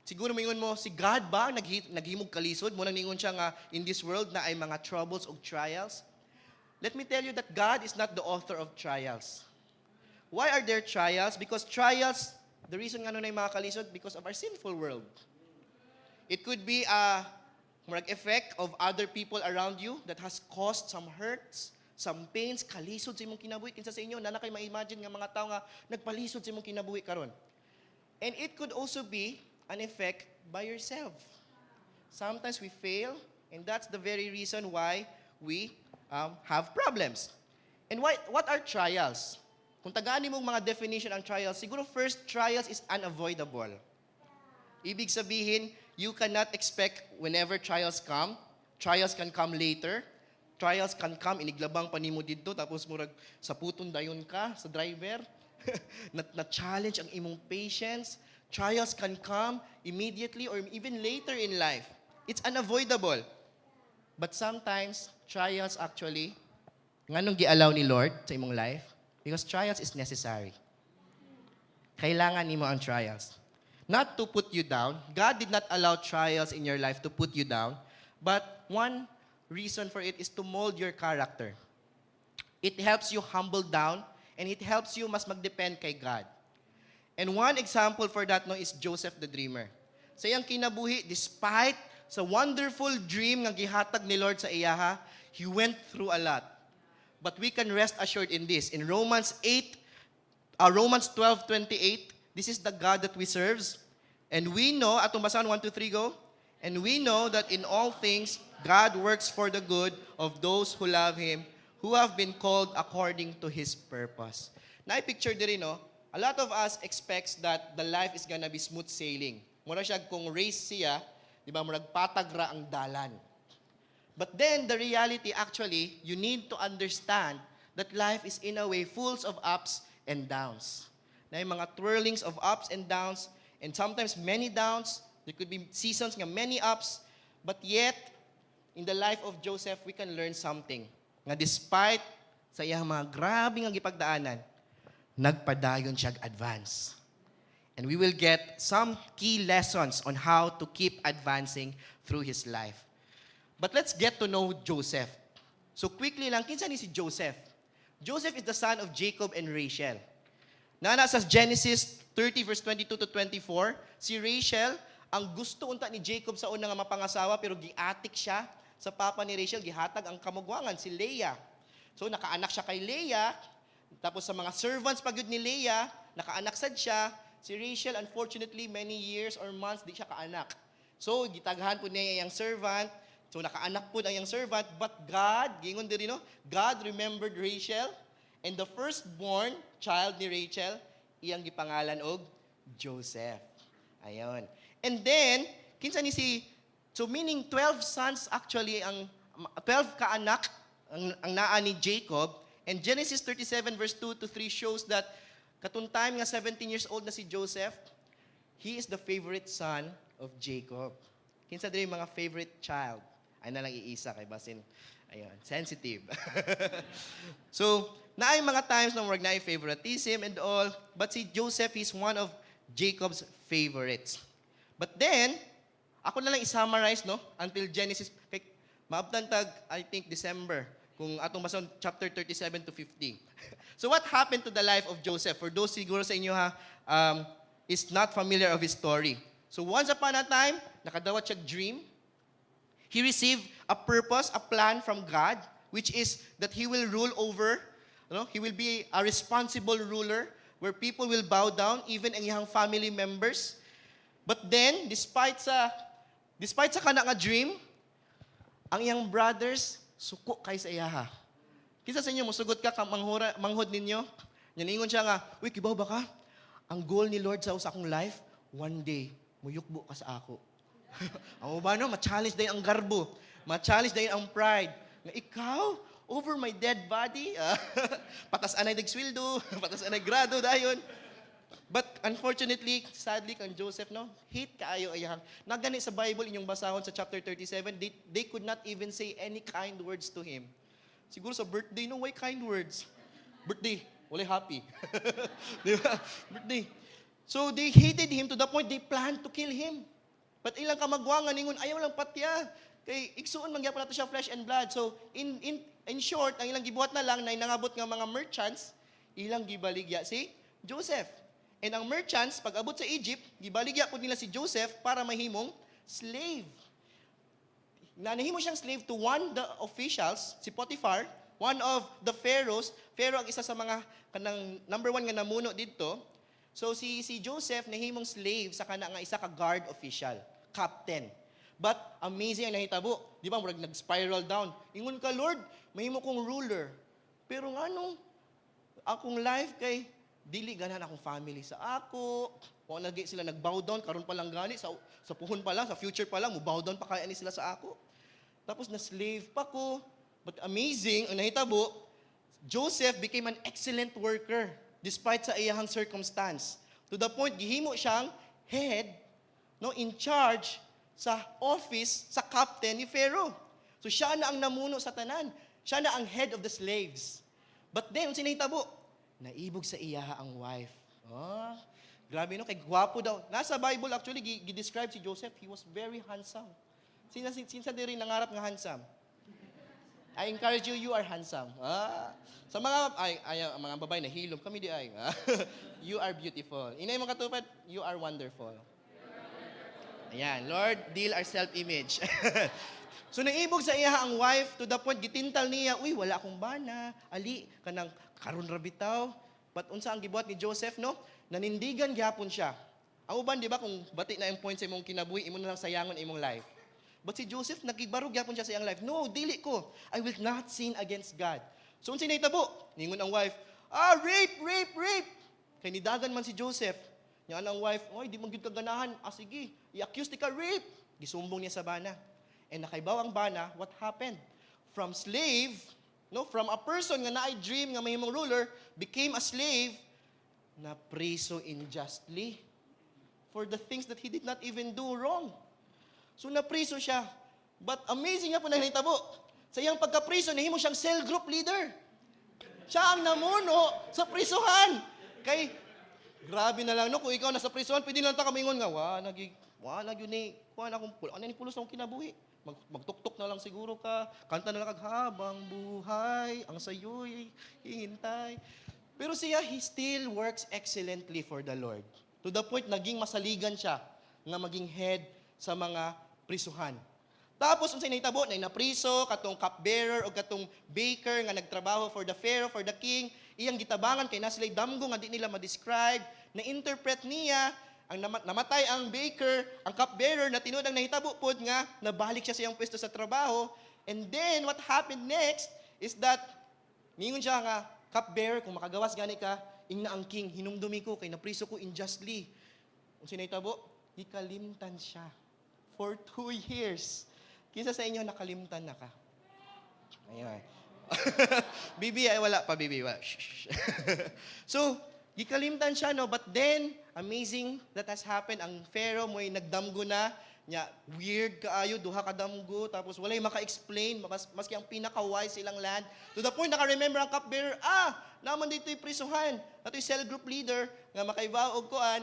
Siguro mingon mo, si God ba naghimog kalisod? Muna ningon siya nga, in this world na ay mga troubles o trials. Let me tell you that God is not the author of trials. Why are there trials? Because trials, the reason nga na yung mga kalisod, because of our sinful world. It could be a effect of other people around you that has caused some hurts, some pains, kalisod sa imong kinabuhi. Kinsa sa inyo, na kayo ma-imagine nga mga tao nga nagpalisod sa imong kinabuhi karon. And it could also be an effect by yourself. Sometimes we fail, and that's the very reason why we have problems. And what are trials? Kung tagaan mong mga definition ang trials, siguro first, trials is unavoidable. Ibig sabihin, you cannot expect whenever trials come. Trials can come later. Trials can come, iniglabang pa nimo dito, tapos murag sa puton dayon ka, sa driver. Na-challenge ang imong patience. Trials can come immediately or even later in life. It's unavoidable. But sometimes, trials actually, nganong gi-allow ni Lord sa imong life? Because trials is necessary. Kailangan nimo ang trials. Not to put you down. God did not allow trials in your life to put you down. But one reason for it is to mold your character. It helps you humble down and it helps you mas magdepend kay God. And one example for that no is Joseph the Dreamer. Sa iyang kinabuhi, despite sa wonderful dream nga gihatag ni Lord sa iyaha, he went through a lot. But we can rest assured in this. In Romans 12:28, this is the God that we serve. And we know, atong basahan 1, 2, 3, go. And we know that in all things, God works for the good of those who love Him, who have been called according to His purpose. Na-picture diri, no? A lot of us expects that the life is gonna be smooth sailing. Mura siya kung race siya, di ba, murag patagra ang dalan. But then, the reality actually, you need to understand that life is in a way full of ups and downs. Na yung mga twirlings of ups and downs, and sometimes many downs. There could be seasons nga many ups, but yet, in the life of Joseph, we can learn something. Nga despite sa iyang mga grabe nga gipagdaanan, nagpadayon siya advance. And we will get some key lessons on how to keep advancing through his life. But let's get to know Joseph. So quickly lang, kinsa ni si Joseph? Joseph is the son of Jacob and Rachel. Na sa Genesis 30 verse 22 to 24, si Rachel, ang gusto unta ni Jacob sa una nga mapangasawa, pero giatik siya sa papa ni Rachel, gihatag ang kamugwangan, si Leah. So nakaanak siya kay Leah, tapos sa mga servants pagod ni Leah, nakaanak sad siya. Si Rachel, unfortunately, many years or months, di siya kaanak. So, gitaghan po niya yung servant. So, nakaanak po ang yung servant. But God, gingon diri no, God remembered Rachel. And the firstborn child ni Rachel, iyang gipangalan og Joseph. Ayon. And then, kinsa ni si, so meaning 12 sons actually, ang 12 kaanak ang naa ni Jacob. And Genesis 37 verse 2 to 3 shows that katong time nga 17 years old na si Joseph, he is the favorite son of Jacob. kinsa diri mga favorite child? Ay na lang iisa kay basin. Ayun, sensitive. So, naay mga times na murag naay favoritism and all, but si Joseph is one of Jacob's favorites. But then, ako na lang i-summarize, no? Until Genesis, kay, maabtan tag, I think, December, kung atong bason, chapter 37 to 50. So what happened to the life of Joseph? For those siguro sa inyo is not familiar of his story. So once upon a time, nakadawat siya dream. He received a purpose, a plan from God, which is that he will rule over, he will be a responsible ruler where people will bow down, even ang iyang family members. But then, despite sa kana nga dream, ang iyang brothers, suko kay sa iyaha. Kisa sa inyo, musugot ka, manghod ninyo. Naningon siya nga, uy, kibaw ba ka? Ang goal ni Lord sa akong life, one day, muyukbo ka sa ako. Ang ba no, ma-challenge dahin ang garbo. Ma-challenge dahin ang pride. Nga ikaw, over my dead body, patas anay nagswildo, patas anay grado dayon. But unfortunately, sadly, kang Joseph, no, hate kaayo ayang. Nagani sa Bible, inyong basahon sa chapter 37, they could not even say any kind words to him. Siguro sa birthday, no, why kind words? Birthday, wala happy. Di ba? Birthday. So they hated him to the point they planned to kill him. But ilang kamagwangan, ningon, ayaw lang patya. Kay igsuon mangyapon nato siya flesh and blood. So in short, ang ilang gibuhat na lang na nangabot nga mga merchants, ilang gibaligya si Joseph. And ang merchants, pag abot sa Egypt, gibaligya po nila si Joseph para mahimong slave. Nahimo siyang slave to one the officials, si Potiphar, one of the pharaohs. Pharaoh ang isa sa mga kanang number one nga namuno dito. So si Joseph nahimong slave sa kana nga isa ka guard official, captain. But amazing ang nahitabo. Di ba, murag nag-spiral down. Ingon ka, Lord, mahimo kong ruler. Pero nganong akong life kay dili ganan akong family sa ako. O nagi sila nag-bow down, karon pa lang gani, sa puhon pa lang, sa future pa lang, mo-bow down pa kaya ni sila sa ako. Tapos na-slave pa ko. But amazing, ang nahitabo, Joseph became an excellent worker despite sa iyahang circumstance. To the point, gihimo siyang head, in charge sa office, sa captain ni Pharaoh. So siya na ang namuno sa tanan. Siya na ang head of the slaves. But then, sinahitabo, naibog sa iyaha ang wife. Oh, grabe no, kay gwapo daw. Nasa Bible actually, gi-describe si Joseph, he was very handsome. Sinsa din rin nangarap nga handsome? I encourage you, you are handsome. Sa mga mga babae na hilom, kami di ay. You are beautiful. Inay mo katupad, you are wonderful. Ayan, Lord, deal our self-image. So naibog sa iya ang wife to the point gitintal niya, uy, wala akong bana, ali kanang karon ra bitaw. But unsa ang gibuhat ni Joseph, no? Nanindigan gyapon siya. Ang uban di ba kung bati na yung point sa imong kinabuhi, imo na lang sayangon imong life. But si Joseph nagigbarog gyapon siya sa iyang life. No, dili ko. I will not sin against God. So unsa nahitabo? Ningon ang wife, rape. Kay nidagan man si Joseph. Nya ang wife, oy, di man gyud ka ganahan. Sige, i-accuse ti ka rape. Gisumbong niya sa bana. And nakaibaw ang bana, what happened? From slave, from a person nga naay dream nga mahimong ruler, became a slave, na preso unjustly for the things that he did not even do wrong. So napriso siya. But amazing nga po na hinitabo. Sa iyang pagkapriso, nahimo siyang cell group leader. Siya ang namuno sa prisuhan. Kay, grabe na lang, no? Kung ikaw nasa prisuhan, pwede lang ta kamingon nga, wala yun eh. Ano ni pulos akong kinabuhi? Magtuktok na lang siguro ka. Kanta na lang habang buhay, ang sayo'y hihintay. Pero siya, he still works excellently for the Lord. To the point, naging masaligan siya nga maging head sa mga prisuhan. Tapos, unsay nahitabo, na napriso, katong cupbearer o katong baker nga nagtrabaho for the pharaoh, for the king, iyang gitabangan kay nasilay damgo nga di nila ma-describe, na-interpret niya, ang namatay ang baker, ang cupbearer na tinuod ang nahitabo pod nga nabalik siya sa iyang pwesto sa trabaho. And then what happened next is that ningon siya nga cupbearer kung makagawas gani ka ingna ang king hinumdumi ko kay napriso ko unjustly. Unsay nahitabo? Gikalimtan siya for 2 years. Kisa sa inyo nakalimtan na ka. Ayun. Bibi ay wala pa bibi. Wala. So, gikalimtan siya, no? But then, amazing that has happened. Ang Pharaoh mo'y nagdamgo na nya weird kaayo, duha ka damgo, tapos walay maka-explain, maski ang pinaka-wise silang land. To the point, naka-remember ang cupbearer, naman dito'y prisuhan, nato'y cell group leader, nga makaibaw og kuan,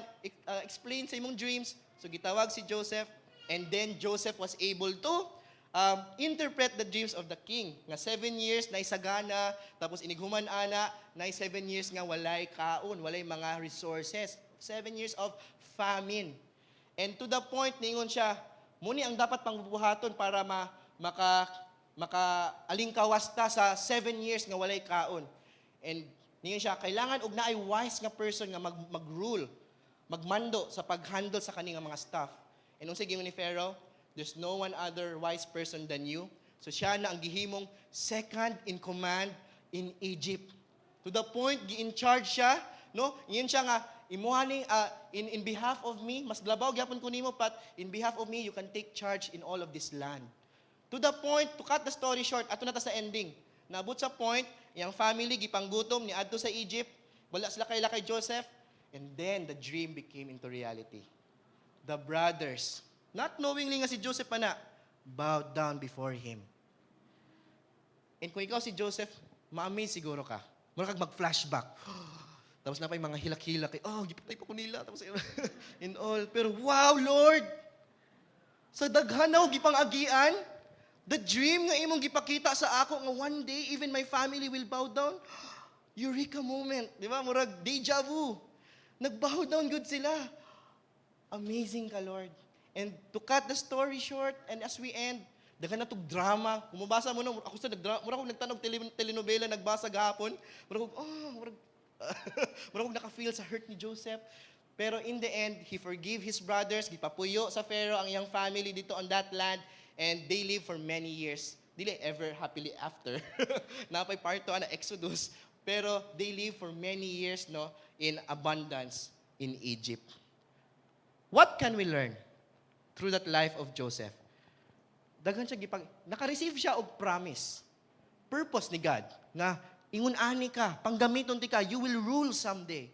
explain sa imong dreams. So gitawag si Joseph, and then Joseph was able to interpret the dreams of the king. Nga 7 years na isagana, tapos inighuman ana, na 7 years nga walay kaon, walay mga resources. 7 years of famine. And to the point, ningon siya, muni ang dapat pang bubuhaton para maka-alingkawas ta sa 7 years nga walay kaon. And ningon siya, kailangan og naay wise nga person nga mag-rule, magmando sa pag-handle sa kaning mga staff. And unsa gingon ni Pharaoh, there's no one other wise person than you. So siya na ang gihimong second in command in Egypt. To the point, gi-in charge siya, no? Iyon siya nga, imuhaning in behalf of me, mas labaw gyapon ko nimo, but in behalf of me you can take charge in all of this land. To the point, to cut the story short, ato na ta sa ending. Naabot sa point, iyang family gipanggutom ni adto sa Egypt, wala sila kay Joseph, and then the dream became into reality. The brothers, not knowingly nga si Joseph pa na, bowed down before him. And kung ikaw si Joseph, ma-amaze siguro ka. Mura kag mag-flashback. Tapos na pa yung mga hilak-hilak. Gipatay pa ko nila. Tapos, and all. Pero, wow, Lord! Sa daghan na, gipang agian, the dream nga imong gipakita sa ako, nga one day, even my family will bow down. Eureka moment. Di ba? Murag, deja vu. Nag-bow down good sila. Amazing ka, Lord. And to cut the story short, and as we end, daghan na itong drama. Kung mabasa mo na, ako sa mura kong nagtanog telenovela, nagbasa gahapon, mura kong naka-feel sa hurt ni Joseph. Pero in the end, he forgave his brothers, gipapuyo sa Pharaoh ang iyang family dito on that land, and they live for many years. Dili ever happily after. Napay part 2 na Exodus. Pero they live for many years, no, in abundance in Egypt. What can we learn through that life of Joseph? Daghan siya naka-receive siya og promise. Purpose ni God nga ingon ani ka, panggamiton ti ka, you will rule someday.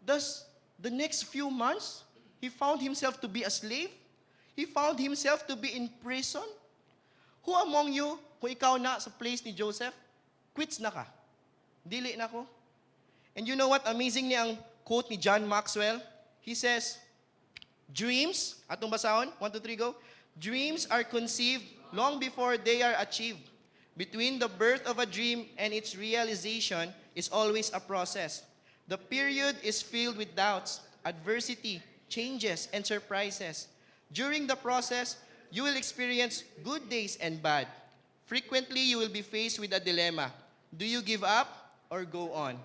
Thus, the next few months, he found himself to be a slave. He found himself to be in prison. Who among you, kung ikaw na sa place ni Joseph, quits na ka? Dili na ko. And you know what? Amazing ni ang quote ni John Maxwell. He says, dreams, atong basahon, 1, 2, 3, go. Dreams are conceived long before they are achieved. Between the birth of a dream and its realization is always a process. The period is filled with doubts, adversity, changes, and surprises. During the process, you will experience good days and bad. Frequently, you will be faced with a dilemma. Do you give up or go on?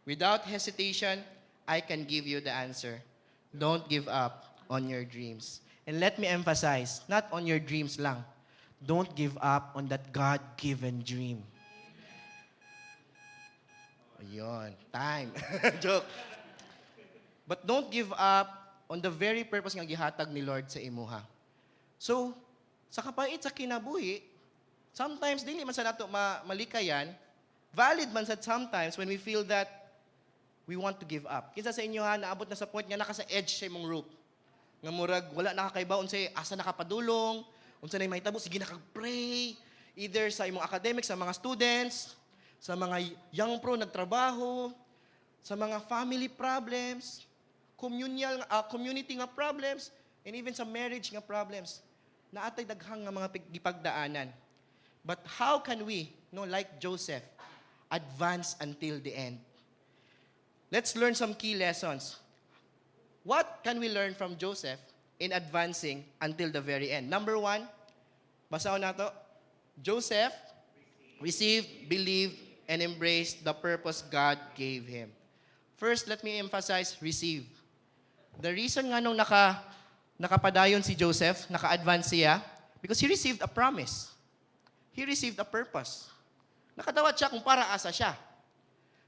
Without hesitation, I can give you the answer. Don't give up on your dreams. And let me emphasize, not on your dreams lang. Don't give up on that God-given dream. Ayun, time. Joke. But don't give up on the very purpose nga gihatag ni Lord sa imuha. So, sa kapait sa kinabuhi, sometimes dili man sa nato malikayan, valid man sa sometimes when we feel that we want to give up. Kinsa sa inyo naabot na sa point nga naka sa edge sa imong rope. Nga murag wala nakakaiba unsay asa nakapadulong, unsa nay mahitabo, sige nakag-pray either sa imong academics, sa mga students, sa mga young pro nagtrabaho, sa mga family problems, community nga problems, and even sa marriage nga problems. Naatay daghang nga mga gipagdaanan. But how can we, like Joseph, advance until the end? Let's learn some key lessons. What can we learn from Joseph in advancing until the very end? Number 1, basahon nato. Joseph received, believed, and embraced the purpose God gave him. First, let me emphasize, receive. The reason nga nung nakapadayon si Joseph, naka-advance siya, because he received a promise. He received a purpose. Nakadawat siya kung para asa siya.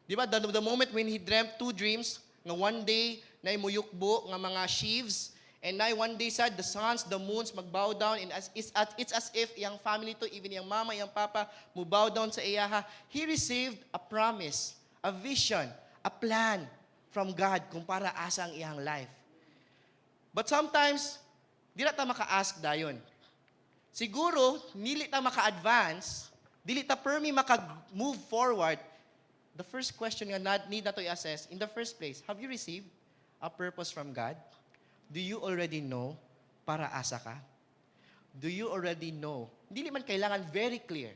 Di ba, the moment when he dreamt 2 dreams, nga one day, na imuyukbo nga mga sheaves, and na one day sad, the suns, the moons, magbow down, and it's as if yung family to, even yung mama, yung papa, mubow down sa iyaha. He received a promise, a vision, a plan from God kung para asa ang iyang life. But sometimes, Di na ta maka-ask dayon. Siguro, nili ta maka-advance, dili ta permi maka-move forward, the first question nga need na to i-assess, in the first place, have you received a purpose from God? Do you already know para asa ka? Do you already know? Hindi man kailangan very clear.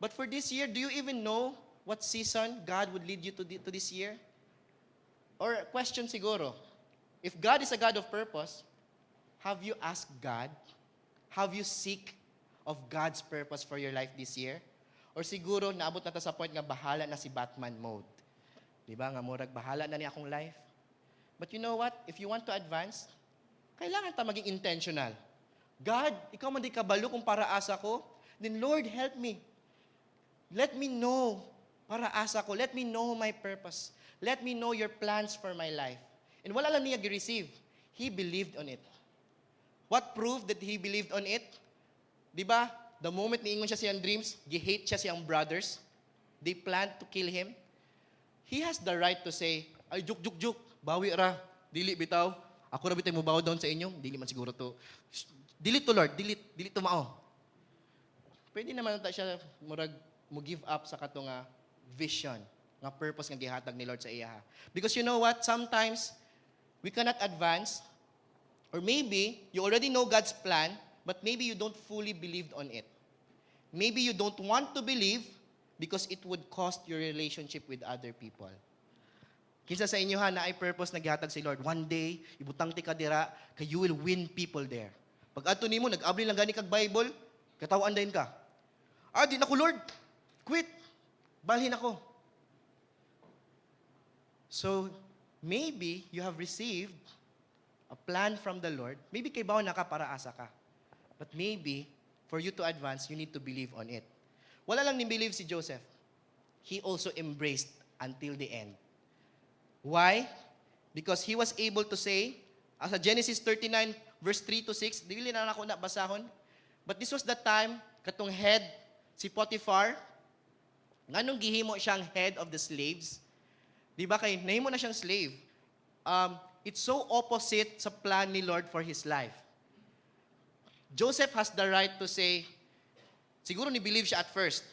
But for this year, do you even know what season God would lead you to this year? Or question siguro, if God is a God of purpose, have you asked God? Have you seek of God's purpose for your life this year? Or siguro, naabot na ta sa point nga bahala na si Batman mode. Diba? Nga murag, bahala na niya akong life. But you know what? If you want to advance, kailangan ta maging intentional. God, ikaw man di kabalo kung para asa ko, then Lord, help me. Let me know para asa ko. Let me know my purpose. Let me know your plans for my life. And wala lang niya gi-receive. He believed on it. What proved that he believed on it? Diba? The moment niingon siya siyang dreams, gi-hate siya siyang brothers. They planned to kill him. He has the right to say, ay, juk, bawi ra. Dili bitaw. Ako ra bitay mo bow down sa inyo. Dili man siguro to. Dili to Lord, dili to mao. Pwede naman ta siya murag mo give up sa kato nga vision, nga purpose nga gihatag ni Lord sa iya. Because you know what? Sometimes we cannot advance, or maybe you already know God's plan, but maybe you don't fully believe on it. Maybe you don't want to believe because it would cost your relationship with other people. Kinsa sa inyo ha, na ay purpose na gihatag si Lord. One day, ibutang ti ka dira, kay you will win people there. Pag ato nimo nag-abli lang gani kag Bible, katawaan din ka. Di na ko Lord. Quit. Balhin ako. So, maybe you have received a plan from the Lord. Maybe kay bawo na ka para asa ka. But maybe, for you to advance, you need to believe on it. Wala lang ni-believe si Joseph. He also embraced until the end. Why? Because he was able to say, as a Genesis 39, verse 3 to 6, dili na ako na basahon, but this was the time, katong head, si Potiphar, nganong gihimo siyang head of the slaves? Di ba kay, nahimo na siyang slave. It's so opposite sa plan ni Lord for his life. Joseph has the right to say, siguro ni-believe siya at first.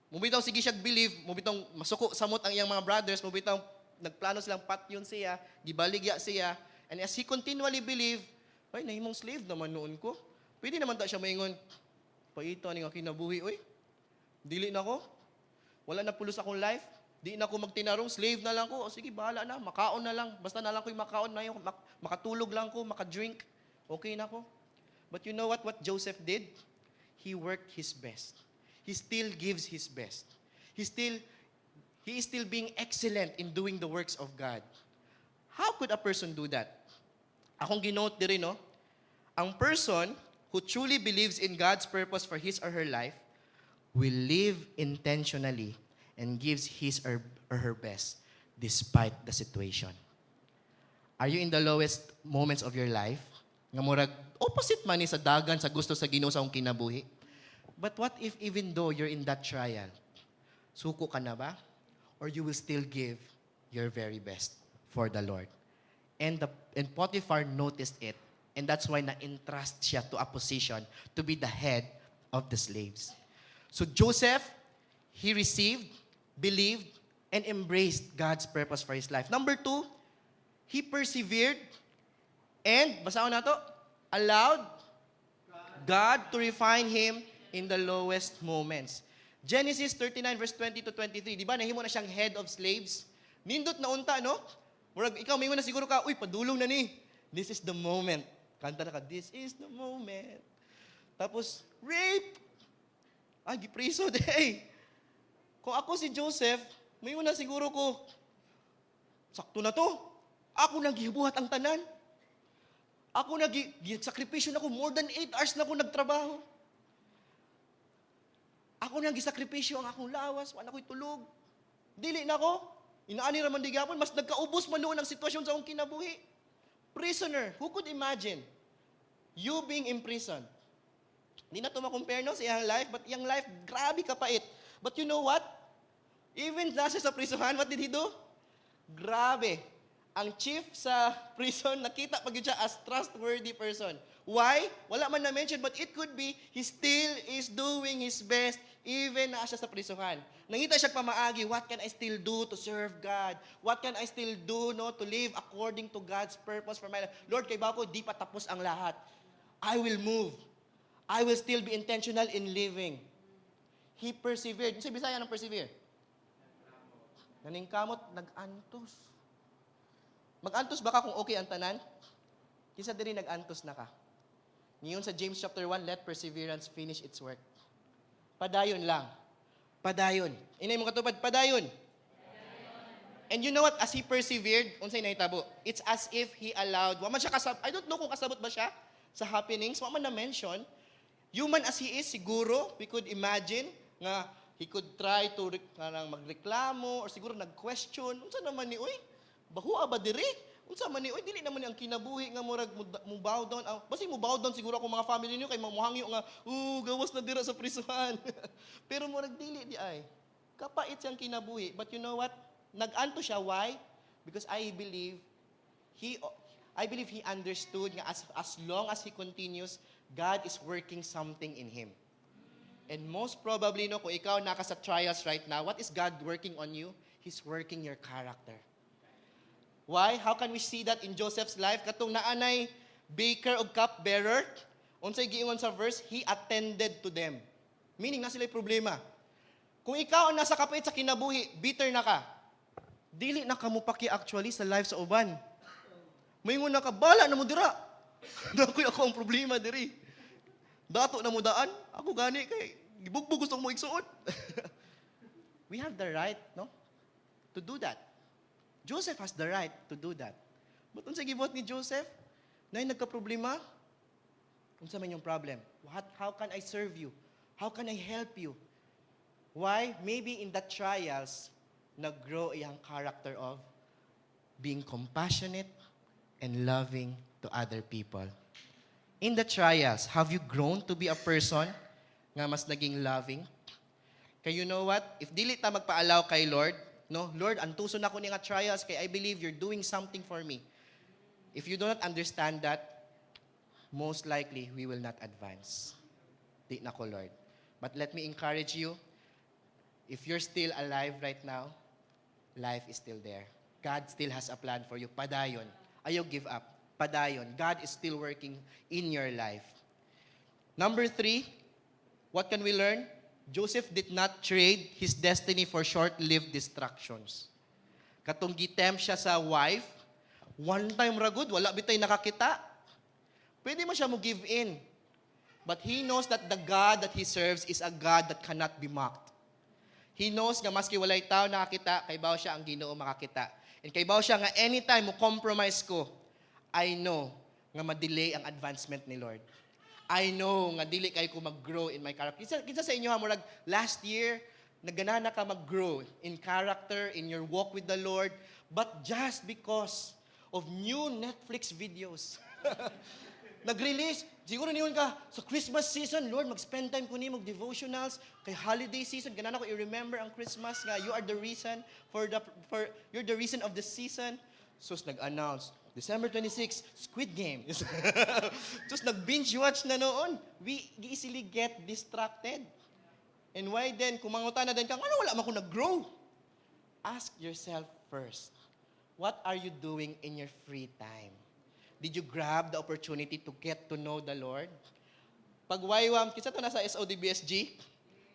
Mubitaw sige siya believe, mubitaw masuko samot ang iyang mga brothers, mubitaw nagplano silang patyon siya, gibaligya siya, and as he continually believe, ay, nahimong slave naman noon ko. Pwede naman ta siya maingon, paito ni nga kinabuhi, oy. Dili na ko. Wala na pulos akong life. Di na ako magtinarong, slave na lang ko. O sige, bahala na, makaon na lang. Basta na lang ko yung makaon na yung, makatulog lang ko, makadrink. Okay na ko. But you know what Joseph did? He worked his best. He still gives his best. He is still being excellent in doing the works of God. How could a person do that? Akong ginote diri, no? Ang person who truly believes in God's purpose for his or her life will live intentionally and gives his or her best despite the situation. Are you in the lowest moments of your life? Nga murag, opposite man ni sa dagan sa gusto sa Ginoo sa akong kinabuhi. But what if even though you're in that trial, suko ka na ba? Or you will still give your very best for the Lord? And Potiphar noticed it. And that's why na-entrust siya to a position to be the head of the slaves. So Joseph, he received, believed, and embraced God's purpose for his life. Number 2, he persevered and, basahon na to, allowed God to refine him in the lowest moments. Genesis 39 verse 20 to 23, di ba? Nahimo na siyang head of slaves. Nindot na unta, no? Murag, ikaw, may na siguro ka, uy, padulong na ni. This is the moment. Kanta na ka, this is the moment. Tapos, rape! Ay, gipriso, day. Kung ako si Joseph, may na siguro ko, sakto na to. Ako naghibuhat ang tanan. Ako nag-sakripisyo na ko, more than 8 hours na ako nagtrabaho. Ako nag-sakripisyo ang akong lawas, wala ko'y tulog. Dili na ko. Inaani raman di gapon, mas nagkaubos man noon ang sitwasyon sa akong kinabuhi. Prisoner, who could imagine you being imprisoned? Hindi na ito makompare no, sa iyang life, but iyang life, grabe kapait. But you know what? Even nasa sa prisohan, what did he do? Grabe. Ang chief sa prison, nakita pag yun siya as trustworthy person. Why? Wala man na-mention, but it could be, he still is doing his best, even na siya sa prisuhan. Nangita siya pamaagi, what can I still do to serve God? What can I still do to live according to God's purpose for my life? Lord, kay ba ko, di pa tapos ang lahat. I will move. I will still be intentional in living. He persevered. Sa Bisaya ng persevere? Naningkamot, nag-antos. Mag-antos ba ka kung okay ang tanan? Kisa diri nag-antos na ka. Ngayon sa James chapter 1, let perseverance finish its work. Padayon lang. Padayon. Inay mo katupad, padayon. And you know what? As he persevered, unsay nahitabo? It's as if he allowed, waman siya I don't know kung kasabot ba siya sa happenings, waman na-mention. Human as he is, siguro, we could imagine nga he could try to magreklamo or siguro nag-question. Unsa naman ni, uy, bahua ba diri? Unsa man ni, oy dili naman ni ang kinabuhi nga murag mo bow down. Basi mo bow down siguro ako mga family niyo kay mamuhangyo nga, gawas na dira sa prisuhan. Pero murag dili di ay. Kapait siyang kinabuhi. But you know what? Nag-anto siya, why? Because I believe he understood nga as long as he continues, God is working something in him. And most probably kung ikaw naka sa trials right now, what is God working on you? He's working your character. Why? How can we see that in Joseph's life? Katong naanay baker o cupbearer, unsay giingon sa verse, he attended to them. Meaning, na sila'y problema. Kung ikaw ang nasa kapait sa kinabuhi, bitter na ka, dili na ka mo paki actually sa life sa uban. Mayingon na ka, bala na mo dira. Nakoy ako ang problema diri. Dato na mo daan, ako gani kay gibugbog gusto mo igsuot. We have the right, to do that. Joseph has the right to do that. But unsa gibot ni Joseph? Nay nagka-problema? Unsa man yung problem? How can I serve you? How can I help you? Why? Maybe in the trials, nag-grow iyang character of being compassionate and loving to other people. In the trials, have you grown to be a person nga mas naging loving? Kaya you know what? If dili ta magpaalaw kay Lord, Lord, antuso na ko ni nga trials kay I believe you're doing something for me. If you do not understand that, most likely we will not advance. Di na ko, Lord. But let me encourage you, if you're still alive right now, life is still there. God still has a plan for you. Padayon. Ayaw give up. Padayon. God is still working in your life. Number 3, what can we learn? Joseph did not trade his destiny for short-lived distractions. Katong gitempt siya sa wife, one time ragod, wala bitay nakakita. Pwede mo siya mo give in. But he knows that the God that he serves is a God that cannot be mocked. He knows nga maski walay tao nakakita, kay bao siya ang Ginoo makakita. And kay bao siya nga anytime mo compromise ko, I know nga ma-delay ang advancement ni Lord. I know nga dili kay ko mag-grow in my character. Kinsa sa inyo murag last year nagganana ka mag-grow in character, in your walk with the Lord, but just because of new Netflix videos. Nag-release, siguro niyon ka, sa Christmas season, Lord, mag-spend time ko ni mag-devotionals, kay holiday season, ganana ko i-remember ang Christmas, nga you are the reason you're the reason of the season. So, nag-announce, December 26, Squid Game. Just nag-binge watch na noon. We easily get distracted. And why then, kung mangutan na din ka, ano wala man ko nag-grow? Ask yourself first, what are you doing in your free time? Did you grab the opportunity to get to know the Lord? Pagwaywam, kita to na sa SODBSG,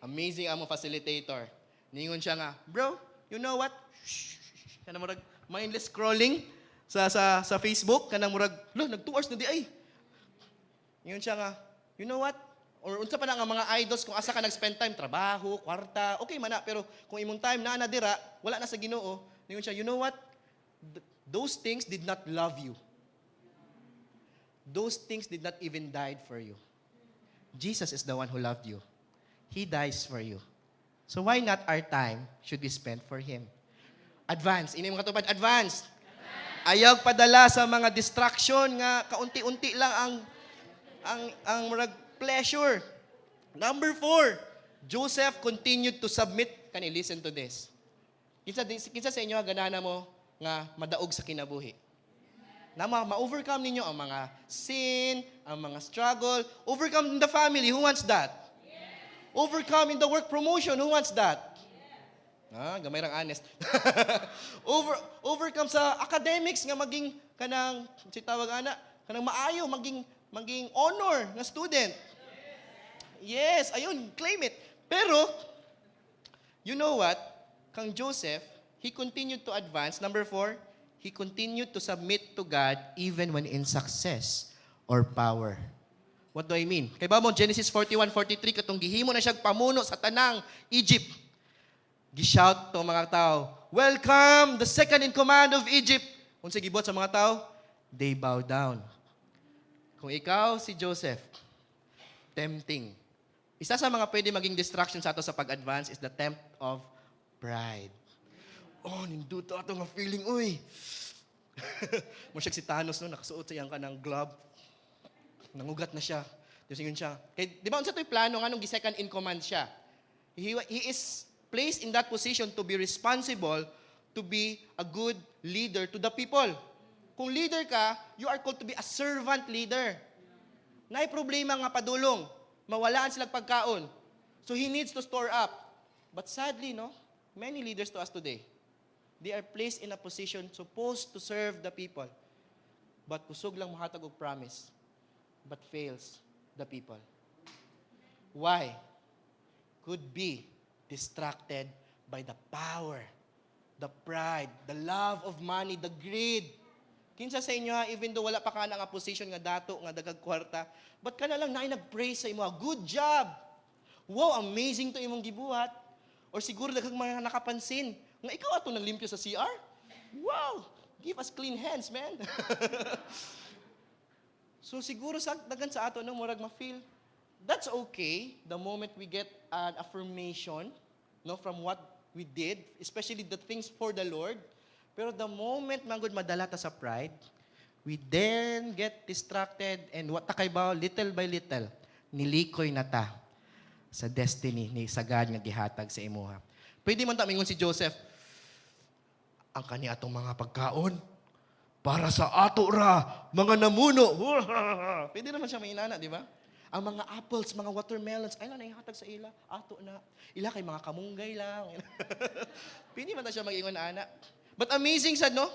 amazing ang facilitator. Ningon siya nga, bro, you know what? Kana murag mindless scrolling sa Facebook, kanang murag, nag 2 hours na di ay. Ningon siya nga, you know what? Or unsa pa na nga mga idols kung asa ka nag-spend time, trabaho, kwarta, okay man na, pero kung imong time na nadira, wala na sa Ginoo. Ningon siya, you know what? Those things did not love you. Those things did not even died for you. Jesus is the one who loved you. He dies for you. So why not our time should be spent for Him? Advance. Ini mga katupad, advance. Ayaw padala sa mga distraction nga kaunti-unti lang ang murag pleasure. Number 4, Joseph continued to submit. Can you listen to this? Kinsa sa inyo ganana mo nga madaog sa kinabuhi? na ma-overcome ninyo ang mga sin, ang mga struggle. Overcome in the family, who wants that? Overcome in the work promotion, who wants that? Gamay rang honest. Overcome sa academics nga maging kanang si tawag ana, kanang maayo maging honor nga student. Yes, ayun, claim it. Pero you know what? Kang Joseph, he continued to advance. Number 4, he continued to submit to God even when in success or power. What do I mean? Kay ba mo Genesis 41:43 katong gihimo na siya pamuno sa tanang Egypt. Gi-shout to mga tao, "Welcome the second in command of Egypt." Unsa gibot sa mga tao? They bow down. Kung ikaw si Joseph, tempting. Isa sa mga pwede maging distraction sa ato sa pag-advance is the tempt of pride. Oh, ninduto ato nga feeling, uy. Mo siya si Thanos no, nakasuot sa iyang kanang glove. Nangugat na siya. Diyon siya. Kay di ba unsa toy plano nga nung gi-second in command siya? He is placed in that position to be responsible, to be a good leader to the people. Kung leader ka, you are called to be a servant leader. Naay problema nga padulong, mawalaan sila pagkaon. So he needs to store up. But sadly, no, many leaders to us today, they are placed in a position supposed to serve the people. But kusog lang mahatag og promise, but fails the people. Why? Could be distracted by the power, the pride, the love of money, the greed. Kinsa sa inyo, even though wala pa ka na nga position nga dato, nga dagag kwarta, but ka na lang na nag-praise sa imo, good job. Wow, amazing to imong gibuhat. Or siguro daghang mga nakapansin, nga ikaw ato nang limpyo sa CR? Wow, give us clean hands, man. So siguro sa dagan sa ato, no, murag ma-feel, that's okay the moment we get an affirmation, no, from what we did, especially the things for the Lord. Pero the moment manggod madala ta sa pride, we then get distracted and what takay ba, little by little, nilikoy na ta sa destiny ni sagad nga gihatag sa imuha. Pwede man ta mingon si Joseph, ang kani atong mga pagkaon para sa ato ra, mga namuno. Pwede naman siya mainana, di ba? Ang mga apples, mga watermelons, ay na ihatag sa ila, ato na. Ila kay mga kamunggay lang. Pwede man ta siya mag-ingon na ana. But amazing sad, no?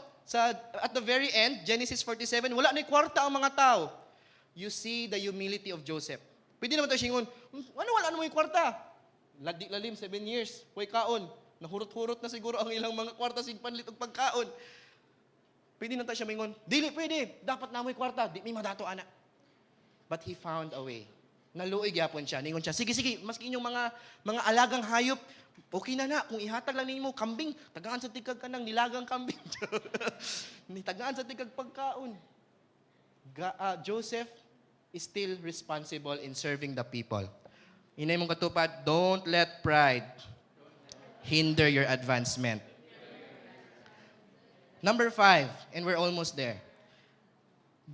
At the very end, Genesis 47, wala na kwarta ang mga tao. You see the humility of Joseph. Pwede naman tayo singon, wala mo yung kwarta? Lalim, 7 years, huwag kaon. Nahurot-hurot na siguro ang ilang mga kwarta sin panlit og pagkaon. Pwede na tayo siya mingon, dili pwede, dapat na mo'y kwarta, di may madato ana. But he found a way. Naluoy gyapon siya, ningon siya, sige, maski inyong mga alagang hayop, okay na, kung ihatag lang ninyo kambing, tagaan sa tigag ka ng nilagang kambing. Tagaan sa tigag pagkaon. Joseph is still responsible in serving the people. Inay mong katupad, don't let pride hinder your advancement. Number 5, and we're almost there.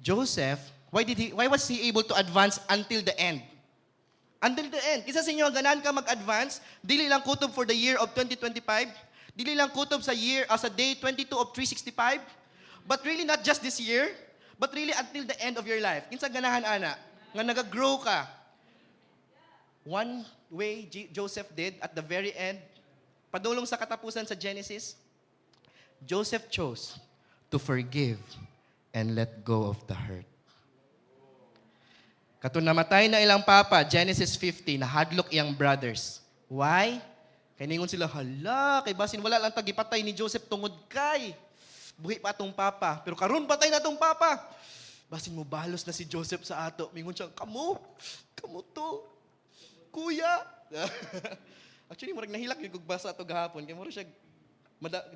Joseph, why was he able to advance until the end? Until the end. Kisa sa inyo, ganahan ka mag-advance, dili lang kutob for the year of 2025, dili lang kutob sa day 22 of 365, but really not just this year, but really until the end of your life. Kinsa ganahan ana, nga nag-grow ka. One way Joseph did at the very end, padulong sa katapusan sa Genesis, Joseph chose to forgive and let go of the hurt. Kato namatay na ilang papa, Genesis 50, nahadlok iyang brothers. Why? Kaya ningon sila, hala, kay basin wala lang tagipatay ni Joseph tungod kay. Buhi pa atong papa. Pero karon patay na atong papa. Basin mo balos na si Joseph sa ato. Mingon siya, kamu to. Kuya. Actually, murag nahilak yung gugbasa ato gahapon. Kaya murag siya,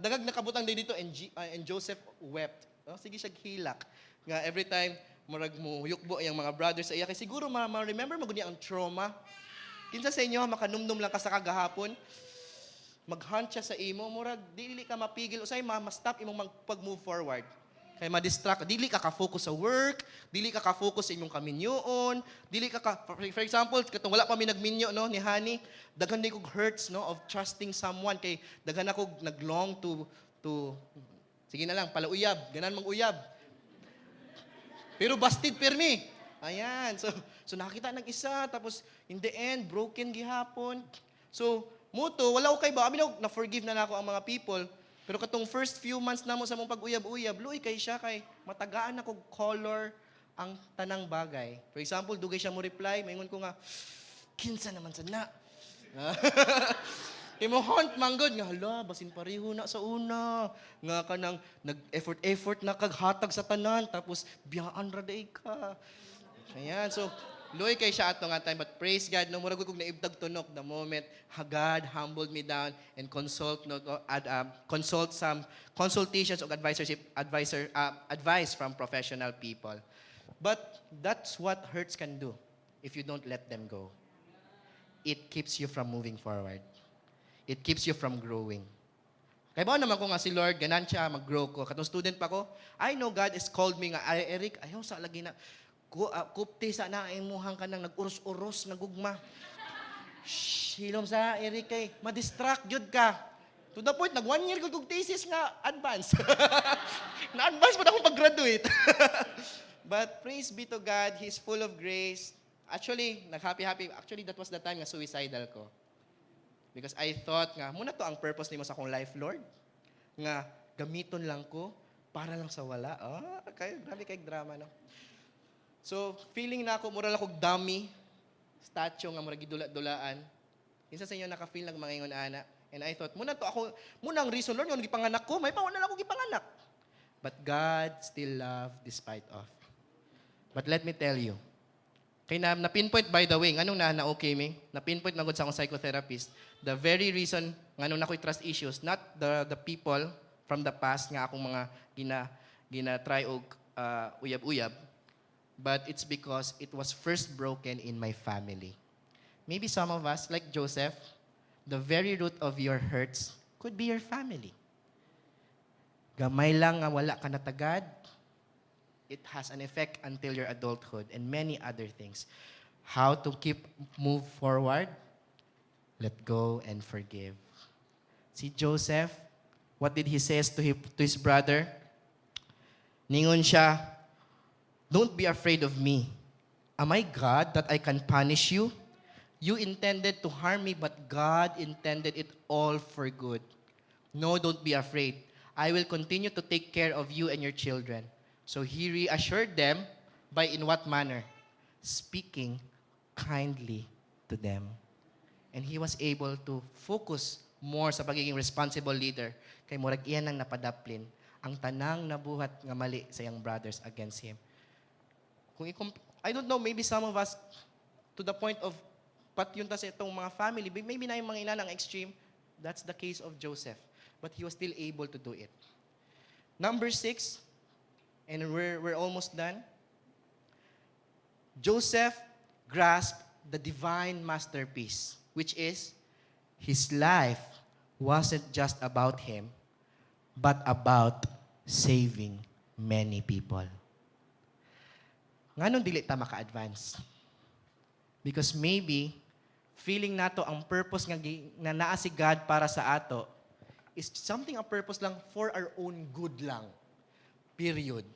dagag nakabutang din dito and Joseph wept. Sige siya hilak. Nga every time, murag mo yukbo yung mga brothers sa iya. Kaya siguro ma-remember mo ang trauma. Kinsa sa inyo, makanumdum lang ka sa kagahapon, mag-hunt siya sa imo, murag, dili ka mapigil, usay ma-stop imong pag-move forward. Kaya ma-distract, dili ka ka-focus sa work, dili ka ka-focus sa imong kaminyoon, for example, katong wala pa mi nagminyo, no, ni Honey, daghan din kog hurts, no, of trusting someone, kay daghan ako naglong to sige na lang, palauyab, ganan mang uyab. Pero busted permi. Ayan. So nakita ng isa, tapos in the end, broken gihapon. So, muto, wala ko kay ba? Amin na-forgive na ako ang mga people. Pero katong first few months na mo sa mong pag-uyab-uyab, luoy kay siya kay matagaan ako color ang tanang bagay. For example, dugay siya mo reply, maingon ko nga, kinsa naman sa na. Imo hunt manggod nga hala basin pareho na sa una nga kanang nag-effort na kaghatag sa tanan tapos biyaan ra day ka. Ayan, so loy kay siya ato nga time, but praise God no murag kog naibdag tunok the moment God humbled me down and consult some consultations of advice from professional people. But that's what hurts can do if you don't let them go. It keeps you from moving forward. It keeps you from growing. Kaya ba naman ko nga si Lord, ganan siya, mag-grow ko. Katong student pa ko, I know God has called me nga, ay, Eric, ayaw sa lagi na, kupti sa na, imuhang ka nang nag-uros-uros, nagugma. Hilom sa, Eric, kay, ma-distract yun ka. To the point, nag-1 year ko thesis nga, advance. Na-advance pa na akong pag-graduate. But praise be to God, He's full of grace. Actually, nag-happy-happy. Actually, that was the time nga suicidal ko. Because I thought nga, muna to ang purpose nimo sa akong life, Lord. Nga, gamiton lang ko para lang sa wala. Grabe kay drama, no? So, feeling na ako, mura lang akong dummy, statue nga mura gidula-dulaan. Isa sa inyo naka-feel ng mga ingon ana. And I thought, muna ang reason, Lord, yung gipanganak ko, may pauna lang ako gipanganak. But God still loved despite of. But let me tell you, kay na-pinpoint by the way, anong na-okay me? Na-pinpoint magod sa akong psychotherapist. The very reason nganong nakoy trust issues, not the people from the past nga akong mga gina-try og uyab-uyab, but it's because it was first broken in my family. Maybe some of us, like Joseph, the very root of your hurts could be your family. Gamay lang nga wala ka natagad, it has an effect until your adulthood and many other things. How to move forward? Let go and forgive. Si Joseph, what did he say to his brother? Ningon siya, don't be afraid of me. Am I God that I can punish you? You intended to harm me, but God intended it all for good. No, don't be afraid. I will continue to take care of you and your children. So he reassured them by in what manner? Speaking kindly to them. And he was able to focus more sa pagiging responsible leader. Kay murag iyan ang napadaplin ang tanang nabuhat nga mali sa iyang brothers against him. I don't know, maybe some of us to the point of yun ta sa itong mga family, maybe na yung mga ina ng extreme, that's the case of Joseph. But he was still able to do it. Number 6, and we're almost done. Joseph grasped the divine masterpiece, which is his life wasn't just about him, but about saving many people. Nganong dili ta maka-advance? Because maybe feeling nato ang purpose nga naa si God para sa ato is something a purpose lang for our own good lang. Period.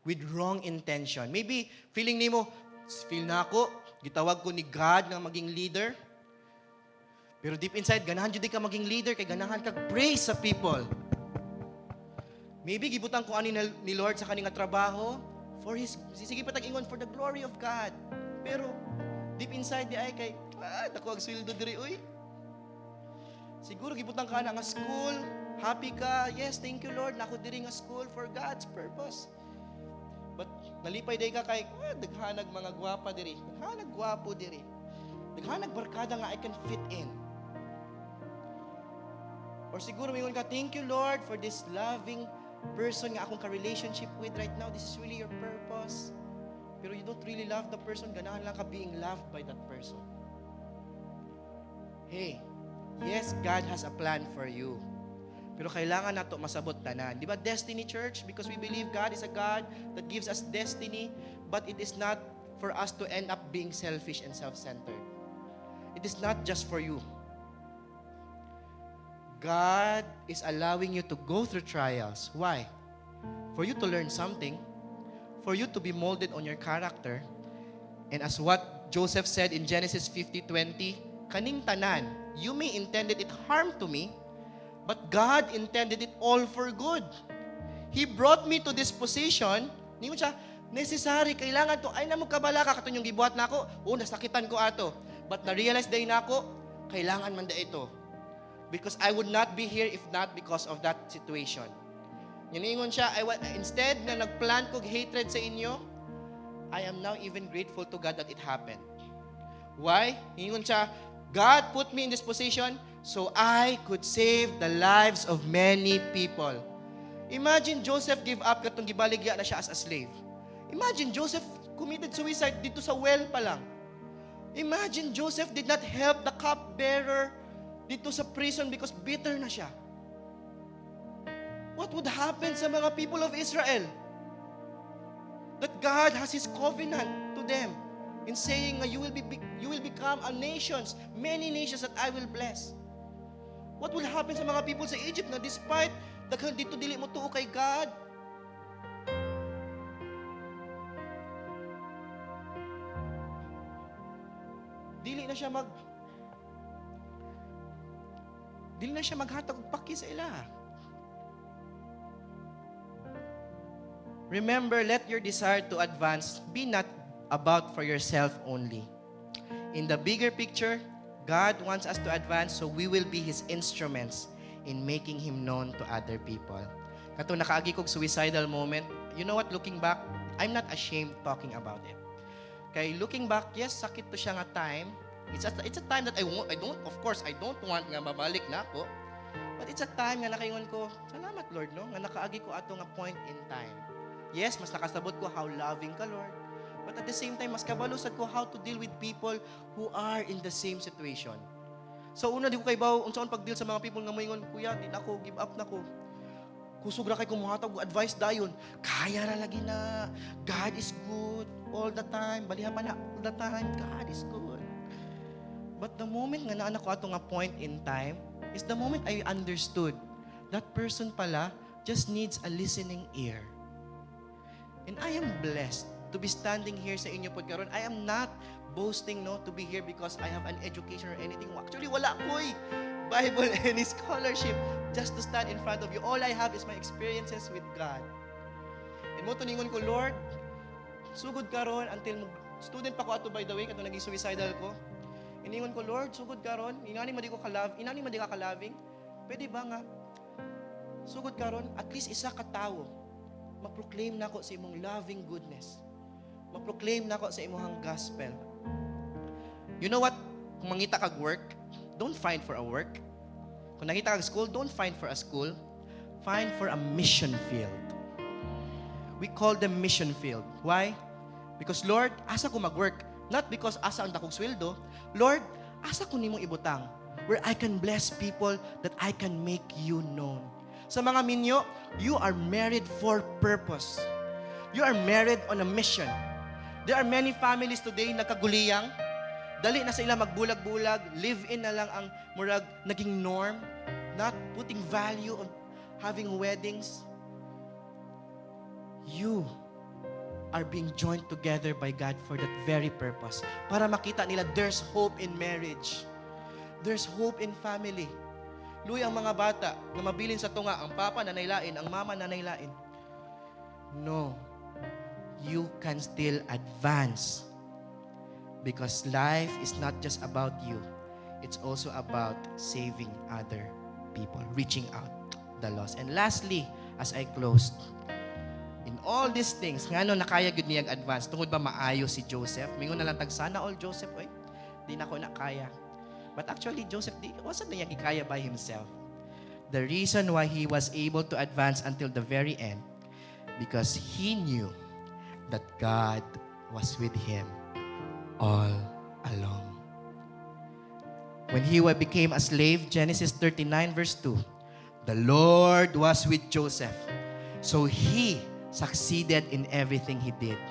With wrong intention. Maybe feeling nimo, feel na ako, gitawag ko ni God nga maging leader. Pero deep inside, ganahan jud ka maging leader kay ganahan kag praise sa people. Maybe gibutang ko ani ni Lord sa kaning trabaho for sige pa tag-ingon for the glory of God. Pero deep inside di ay kay dako ang sweldo diri oy. Siguro gibutang ka na nga school, happy ka. Yes, thank you Lord, nako diri nga school for God's purpose. But nalipay day ka kay daghanag mga gwapa diri. Daghanag gwapo diri. Daghanag barkada nga I can fit in. Or siguro mingon ka, thank you Lord for this loving person nga akong ka-relationship with right now. This is really your purpose. Pero you don't really love the person, ganahan lang ka being loved by that person. Hey, yes, God has a plan for you. Pero kailangan nato masabot tanan. Di ba destiny church? Because we believe God is a God that gives us destiny, but it is not for us to end up being selfish and self-centered. It is not just for you. God is allowing you to go through trials. Why? For you to learn something. for you to be molded on your character. And as what Joseph said in Genesis 50:20, kaning tanan, you may intended it harm to me, but God intended it all for good. He brought me to this position, ningon siya, necessary, kailangan to, ay namo kabala ka, katong yung gibuhat na ako, nasakitan ko ato. But na-realize day na ako, kailangan man da ito. Because I would not be here if not because of that situation. Ningon siya, instead na nagplant kog hatred sa inyo, I am now even grateful to God that it happened. Why? Ningon siya, God put me in this position so I could save the lives of many people. Imagine Joseph give up katong gibaligya na siya as a slave. Imagine Joseph committed suicide dito sa well pa lang. Imagine Joseph did not help the cupbearer dito sa prison because bitter na siya. What would happen sa mga people of Israel? That God has His covenant to them in saying, you will become a nations, many nations that I will bless. What will happen sa mga people sa Egypt na despite daghang dito dili mo tuo kay God? Dili na siya maghatag og paki sa ila. Remember, let your desire to advance be not about for yourself only. In the bigger picture, God wants us to advance so we will be His instruments in making Him known to other people. Kato nakaagi kog suicidal moment, you know what, looking back, I'm not ashamed talking about it. Kay looking back, yes, sakit to siya nga time. It's a time that I don't want nga mabalik na ako. But it's a time nga nakaingon ko, salamat Lord, no? Nga nakaagi ko ato nga point in time. Yes, mas nakasabot ko how loving ka, Lord. But at the same time, mas kabalusad ko how to deal with people who are in the same situation. So una, di ko kay baw, unsaon pag-deal sa mga people nga moingon, kuya, di na ako, give up na ko. Kusog ra kay kumuhatag og advice dayon. Kaya ra lagi na. God is good all the time. Baliha pa na all the time. God is good. But the moment nga naanak ko ato nga point in time is the moment I understood that person pala just needs a listening ear. And I am blessed to be standing here sa inyo pod karon. I am not boasting to be here because I have an education or anything. Actually, wala ko'y Bible any scholarship just to stand in front of you. All I have is my experiences with God. And mo tuningon ko, Lord, sugod karon until student pa ko ato, by the way, katong naging suicidal ko. Iningon ko, Lord, sugod karon, inani man di ka kalaving. Pwede ba nga sugod karon at least isa ka tawo ma-proclaim nako sa imong loving goodness. Ma-proclaim nako sa imong gospel. You know what? Kung mangita kag work, don't find for a work. Kung nakita kag school, don't find for a school. Find for a mission field. We call them mission field. Why? Because Lord, asa ko mag-work. Not because asa ang dakong sweldo. Lord, asa ko nimong ibutang where I can bless people that I can make you known. Sa mga minyo, you are married for purpose. You are married on a mission. There are many families today na kaguliyang. Dali na sa ila magbulag-bulag, live-in na lang ang murag naging norm, not putting value on having weddings. You are being joined together by God for that very purpose. Para makita nila there's hope in marriage. There's hope in family. Luy ang mga bata na mabilin sa tunga, ang papa nanaylain, ang mama nanaylain. No. You can still advance. Because life is not just about you. It's also about saving other people, reaching out the lost. And lastly, as I closed, in all these things, nga nakaya gud niyang advance. Tungod ba maayo si Joseph? Mingon na lang tag sana all Joseph, oy. Di na ko nakaya. But actually, Joseph, wasn't niya kaya by himself. The reason why he was able to advance until the very end, because he knew that God was with him all along. When he became a slave, Genesis 39 verse 2, the Lord was with Joseph. So he succeeded in everything he did.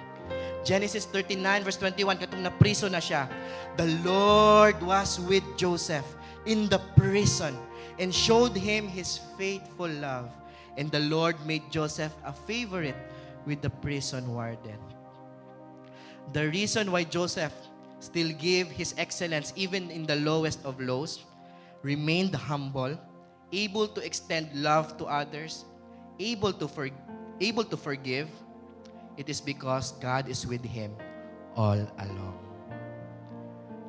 Genesis 39 verse 21, katong na-prison na siya. The Lord was with Joseph in the prison and showed him His faithful love. And the Lord made Joseph a favorite with the prison warden. The reason why Joseph still gave his excellence even in the lowest of lows, remained humble, able to extend love to others, able to forgive, it is because God is with him all along.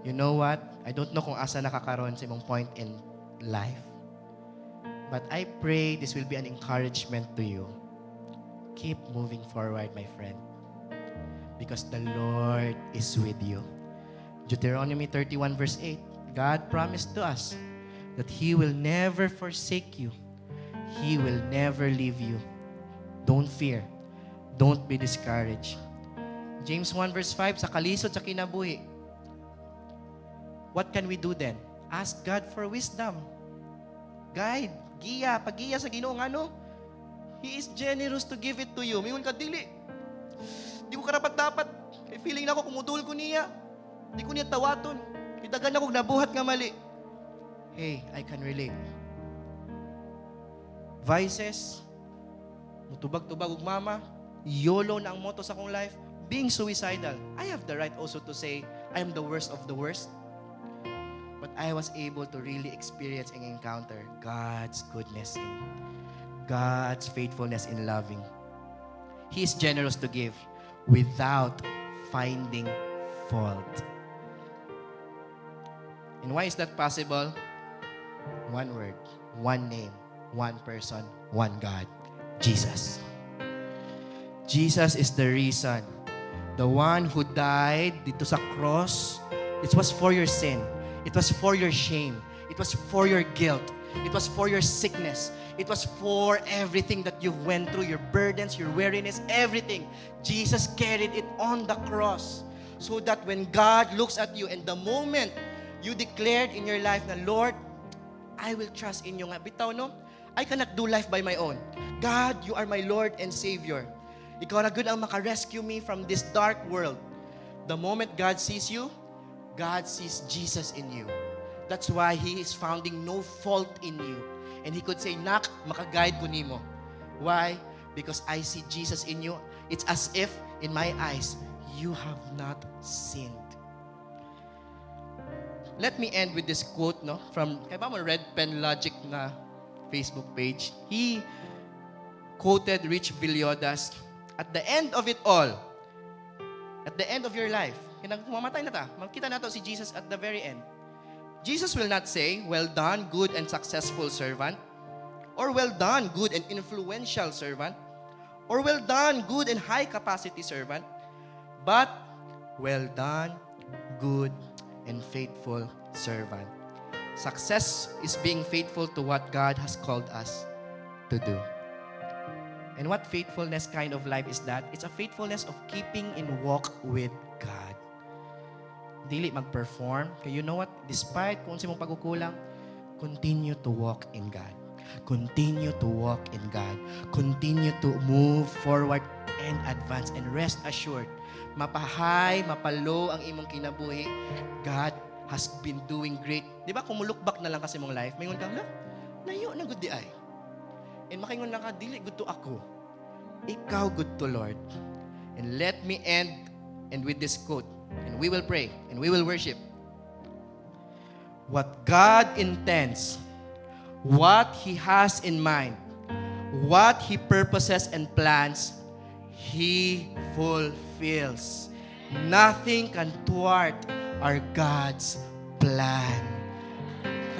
You know what? I don't know kung asa nakakaroon sa imong point in life. But I pray this will be an encouragement to you. Keep moving forward, my friend. Because the Lord is with you. Deuteronomy 31 verse 8, God promised to us that He will never forsake you. He will never leave you. Don't fear. Don't be discouraged. James 1 verse 5, sa kalisod sa kinabuhi, what can we do then? Ask God for wisdom. Guide, giya, pagiya sa Ginoo ano? He is generous to give it to you. Mingon ka, dili. Di ko karapat-dapat. May feeling na ako, kumudul ko niya. Di ko niya tawaton. Itagan ako, nabuhat nga mali. Hey, I can relate. Vices, mutubag-tubag ug mama, YOLO na ang motto sa akong life, being suicidal. I have the right also to say, I am the worst of the worst. But I was able to really experience and encounter God's goodness in God's faithfulness in loving. He is generous to give without finding fault. And why is that possible? One word, one name, one person, one God, Jesus. Jesus is the reason. The one who died dito sa cross, it was for your sin. It was for your shame. It was for your guilt. It was for your sickness. It was for everything that you went through, your burdens, your weariness, everything. Jesus carried it on the cross so that when God looks at you and the moment you declared in your life na, Lord, I will trust in you nga. Bitaw, no? I cannot do life by my own. God, you are my Lord and Savior. Ikaw na good ang makarescue me from this dark world. The moment God sees you, God sees Jesus in you. That's why He is finding no fault in you. And He could say, Nak, makaguide ko nimo. Why? Because I see Jesus in you. It's as if, in my eyes, you have not sinned. Let me end with this quote, no? From, kaya ba mo Red Pen Logic na Facebook page? He quoted Rich Villodas, at the end of it all, at the end of your life, mamatay na ta, makita na to si Jesus at the very end. Jesus will not say, well done, good and successful servant, or well done, good and influential servant, or well done, good and high capacity servant, but well done, good and faithful servant. Success is being faithful to what God has called us to do. And what faithfulness kind of life is that? It's a faithfulness of keeping in walk with God. Dili mag-perform. Kaya you know what? Despite kung sa mong pagkukulang, continue to walk in God. Continue to walk in God. Continue to move forward and advance. And rest assured, mapahay, mapalo ang imong kinabuhi, God has been doing great. Di ba? Kung look back na lang kasi mong life, may ngon kang, layo na good di ay. And makingon na ka, dili good to ako. Ikaw good to Lord. And let me end with this quote. And we will pray and we will worship. What God intends, what He has in mind, what He purposes and plans, He fulfills. Nothing can thwart our God's plan.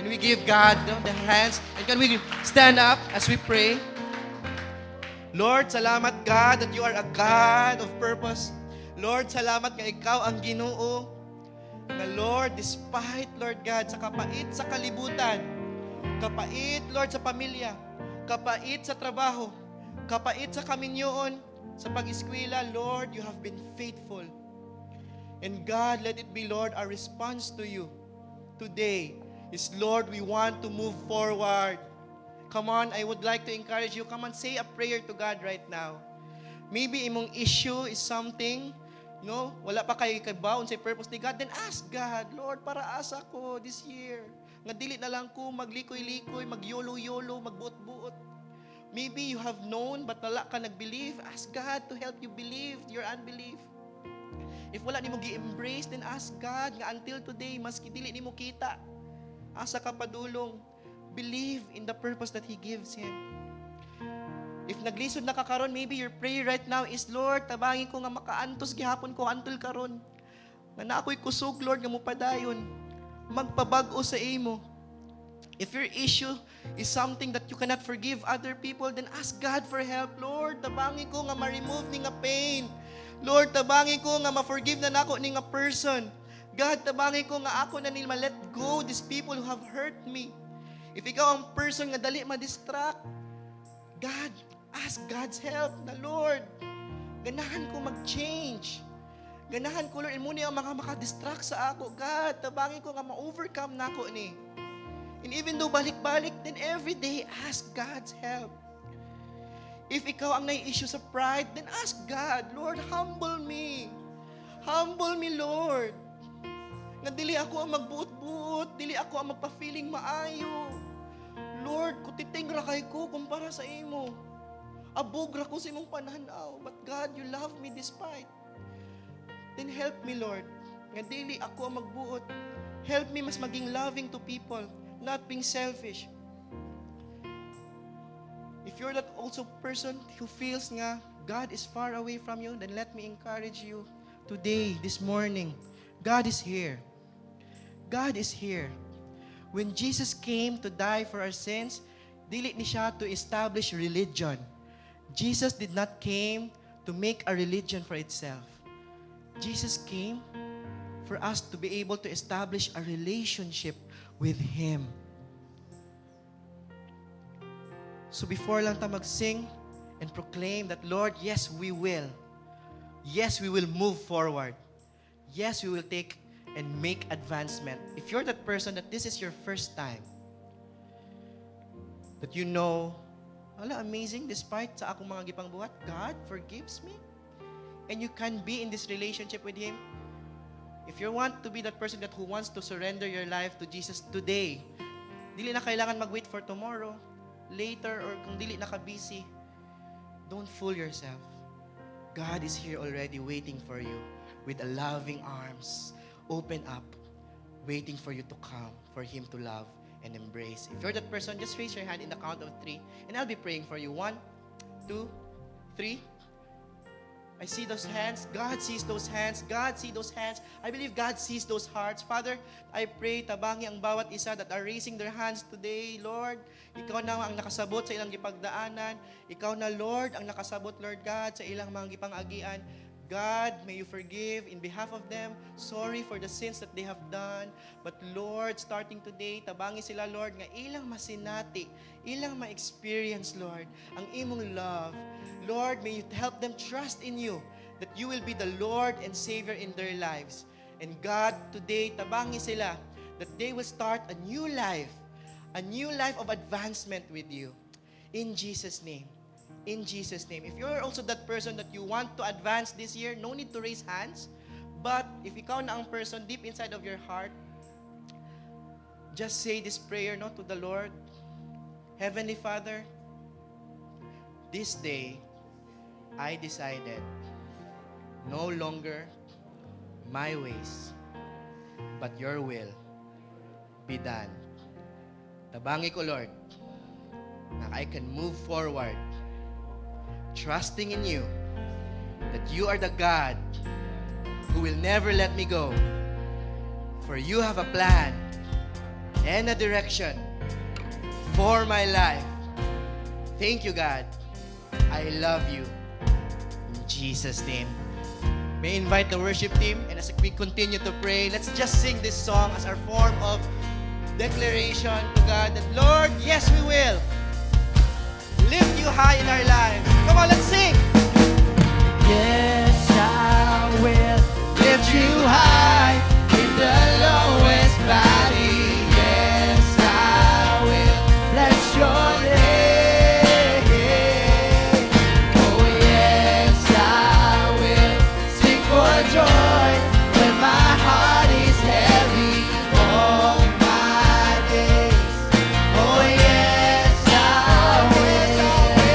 Can we give God the hands? And can we stand up as we pray? Lord, salamat God that you are a God of purpose. Lord, salamat nga ikaw ang Ginoo. Na Lord, despite, Lord God, sa kapait sa kalibutan, kapait, Lord, sa pamilya, kapait sa trabaho, kapait sa kaminyoon, sa pag-eskwela, Lord, you have been faithful. And God, let it be, Lord, our response to you today is, Lord, we want to move forward. Come on, I would like to encourage you. Come on, say a prayer to God right now. Maybe imong issue is something, no? Wala pa kayo kabaon sa purpose ni God. Then ask God, Lord, para asa ko this year. Nga dili na lang ko maglikoy-likoy, magyolo-yolo, magbuot-buot. Maybe you have known but wala ka nag-believe. Ask God to help you believe your unbelief. If wala nimo gi-embrace, then ask God nga until today, maski dili nimo kita, asa ka padulong, believe in the purpose that He gives Him. If naglisod na ka karon, maybe your prayer right now is, Lord, tabangin ko nga makaantos gihapon ko antul karon. Nga na ako'y kusog, Lord, nga mupadayon. Magpabag-o sa imo. If your issue is something that you cannot forgive other people, then ask God for help. Lord, tabangin ko nga ma-remove ni nga pain. Lord, tabangin ko nga ma-forgive na nako ni nga person. God, tabangin ko nga ako na nila let go these people who have hurt me. If ikaw ang person nga dali ma-distract, God, ask God's help na, Lord, ganahan ko mag-change. Ganahan ko, Lord, muna ang mga makadistract sa ako. God, tabangin ko nga ma-overcome na ako ni. And even though balik-balik, then every day, ask God's help. If ikaw ang nai-issue sa pride, then ask God, Lord, humble me. Humble me, Lord. Nga dili ako ang magbuot-buot, dili ako ang magpa-feeling maayo. Lord, kutiting ra kay ko kumpara sa imo. Abog ra ko sa imong pananaw. But God, you love me despite. Then help me, Lord. Nga dili ako ang magbuot. Help me mas maging loving to people, not being selfish. If you're that also person who feels nga God is far away from you, then let me encourage you today, this morning. God is here. God is here. When Jesus came to die for our sins, dili ni siya to establish religion. Jesus did not came to make a religion for itself. Jesus came for us to be able to establish a relationship with Him. So before lang ta mag-sing and proclaim that, Lord, yes, we will. Yes, we will move forward. Yes, we will take and make advancement. If you're that person that this is your first time, that you know, wala, amazing, despite sa akong mga gipangbuhat, God forgives me. And you can be in this relationship with Him. If you want to be that person that who wants to surrender your life to Jesus today, dili na kailangan mag-wait for tomorrow, later, or kung dili na ka-busy, don't fool yourself. God is here already waiting for you with a loving arms, open up, waiting for you to come, for Him to love and embrace. If you're that person, just raise your hand in the count of 3, and I'll be praying for you. 1, 2, 3. I see those hands. God sees those hands. God sees those hands. I believe God sees those hearts. Father, I pray, tabangi ang bawat isa that are raising their hands today, Lord. Ikaw na ang nakasabot sa ilang gipagdaanan. Ikaw na, Lord, ang nakasabot, Lord God, sa ilang mga gipangagian. God, may you forgive in behalf of them. Sorry for the sins that they have done. But Lord, starting today, tabangi sila, Lord, nga ilang masinati, ilang ma-experience, Lord, ang imong love. Lord, may you help them trust in you, that you will be the Lord and Savior in their lives. And God, today, tabangi sila, that they will start a new life of advancement with you. In Jesus' name. In Jesus' name. If you're also that person that you want to advance this year, no need to raise hands. But if ikaw na ang person deep inside of your heart, just say this prayer to the Lord. Heavenly Father, this day, I decided no longer my ways, but your will be done. Tabangi ko, Lord, na I can move forward trusting in you, that you are the God who will never let me go. For you have a plan and a direction for my life. Thank you, God. I love you. In Jesus' name. May I invite the worship team, and as we continue to pray, let's just sing this song as our form of declaration to God that, Lord, yes, we will lift you high in our lives. Come on, let's sing. Yes, I will Lift you high in the lowest valley. Yes, I will bless your name. Oh, yes, I will sing for joy when my heart is heavy all my days. Oh, yes, I will.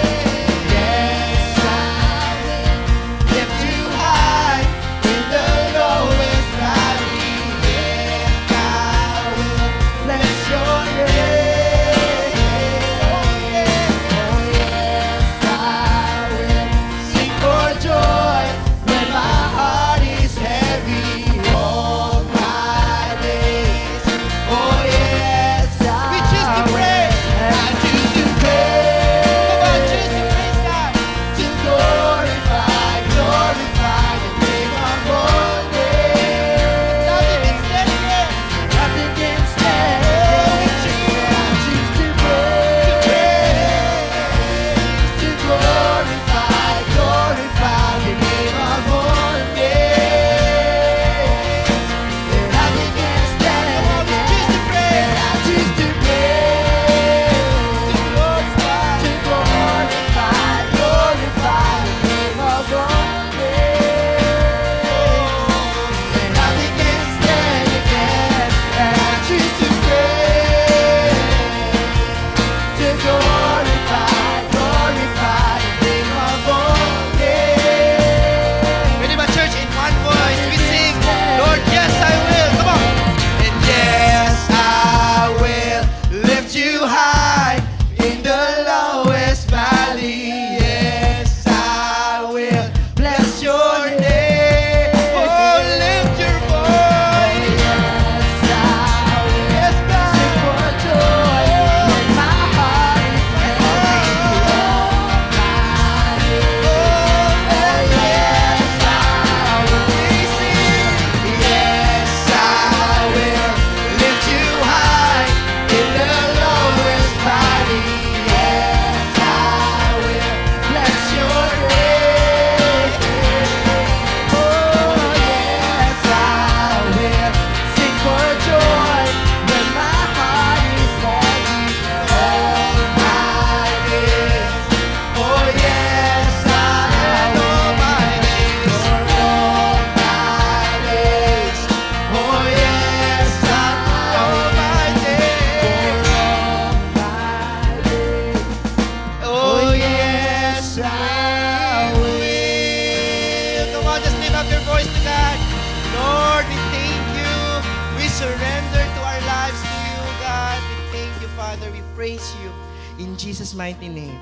praise you. In Jesus' mighty name,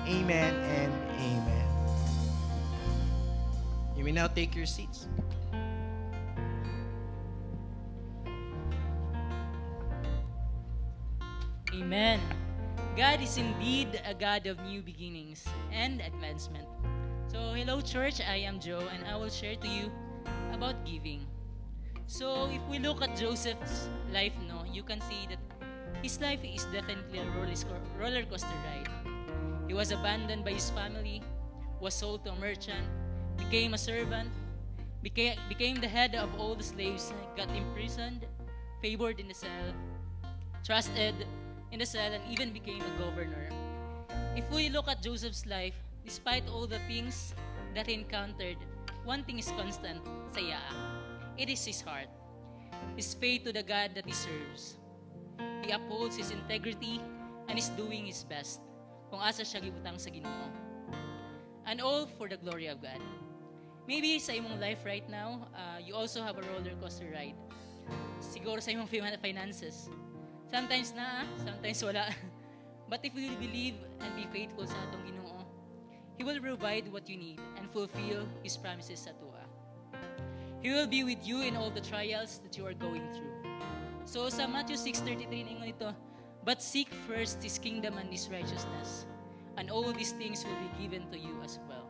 amen and amen. You may now take your seats. Amen. God is indeed a God of new beginnings and advancement. So, hello church, I am Joe and I will share to you about giving. So, if we look at Joseph's life, no, you can see that his life is definitely a roller coaster ride. He was abandoned by his family, was sold to a merchant, became a servant, became the head of all the slaves, got imprisoned, favored in the cell, trusted in the cell, and even became a governor. If we look at Joseph's life, despite all the things that he encountered, one thing is constant, saya. It is his heart, his faith to the God that he serves. He upholds his integrity and is doing his best kung asa siya gibutang sa Ginoo. And all for the glory of God. Maybe sa imong life right now, you also have a roller coaster ride. Siguro sa imong finances. Sometimes na, sometimes wala. But if we believe and be faithful sa atong Ginoo, He will provide what you need and fulfill His promises sa tuwa. He will be with you in all the trials that you are going through. So sa Matthew 6:33 ningon ito, but seek first His kingdom and His righteousness, and all these things will be given to you as well.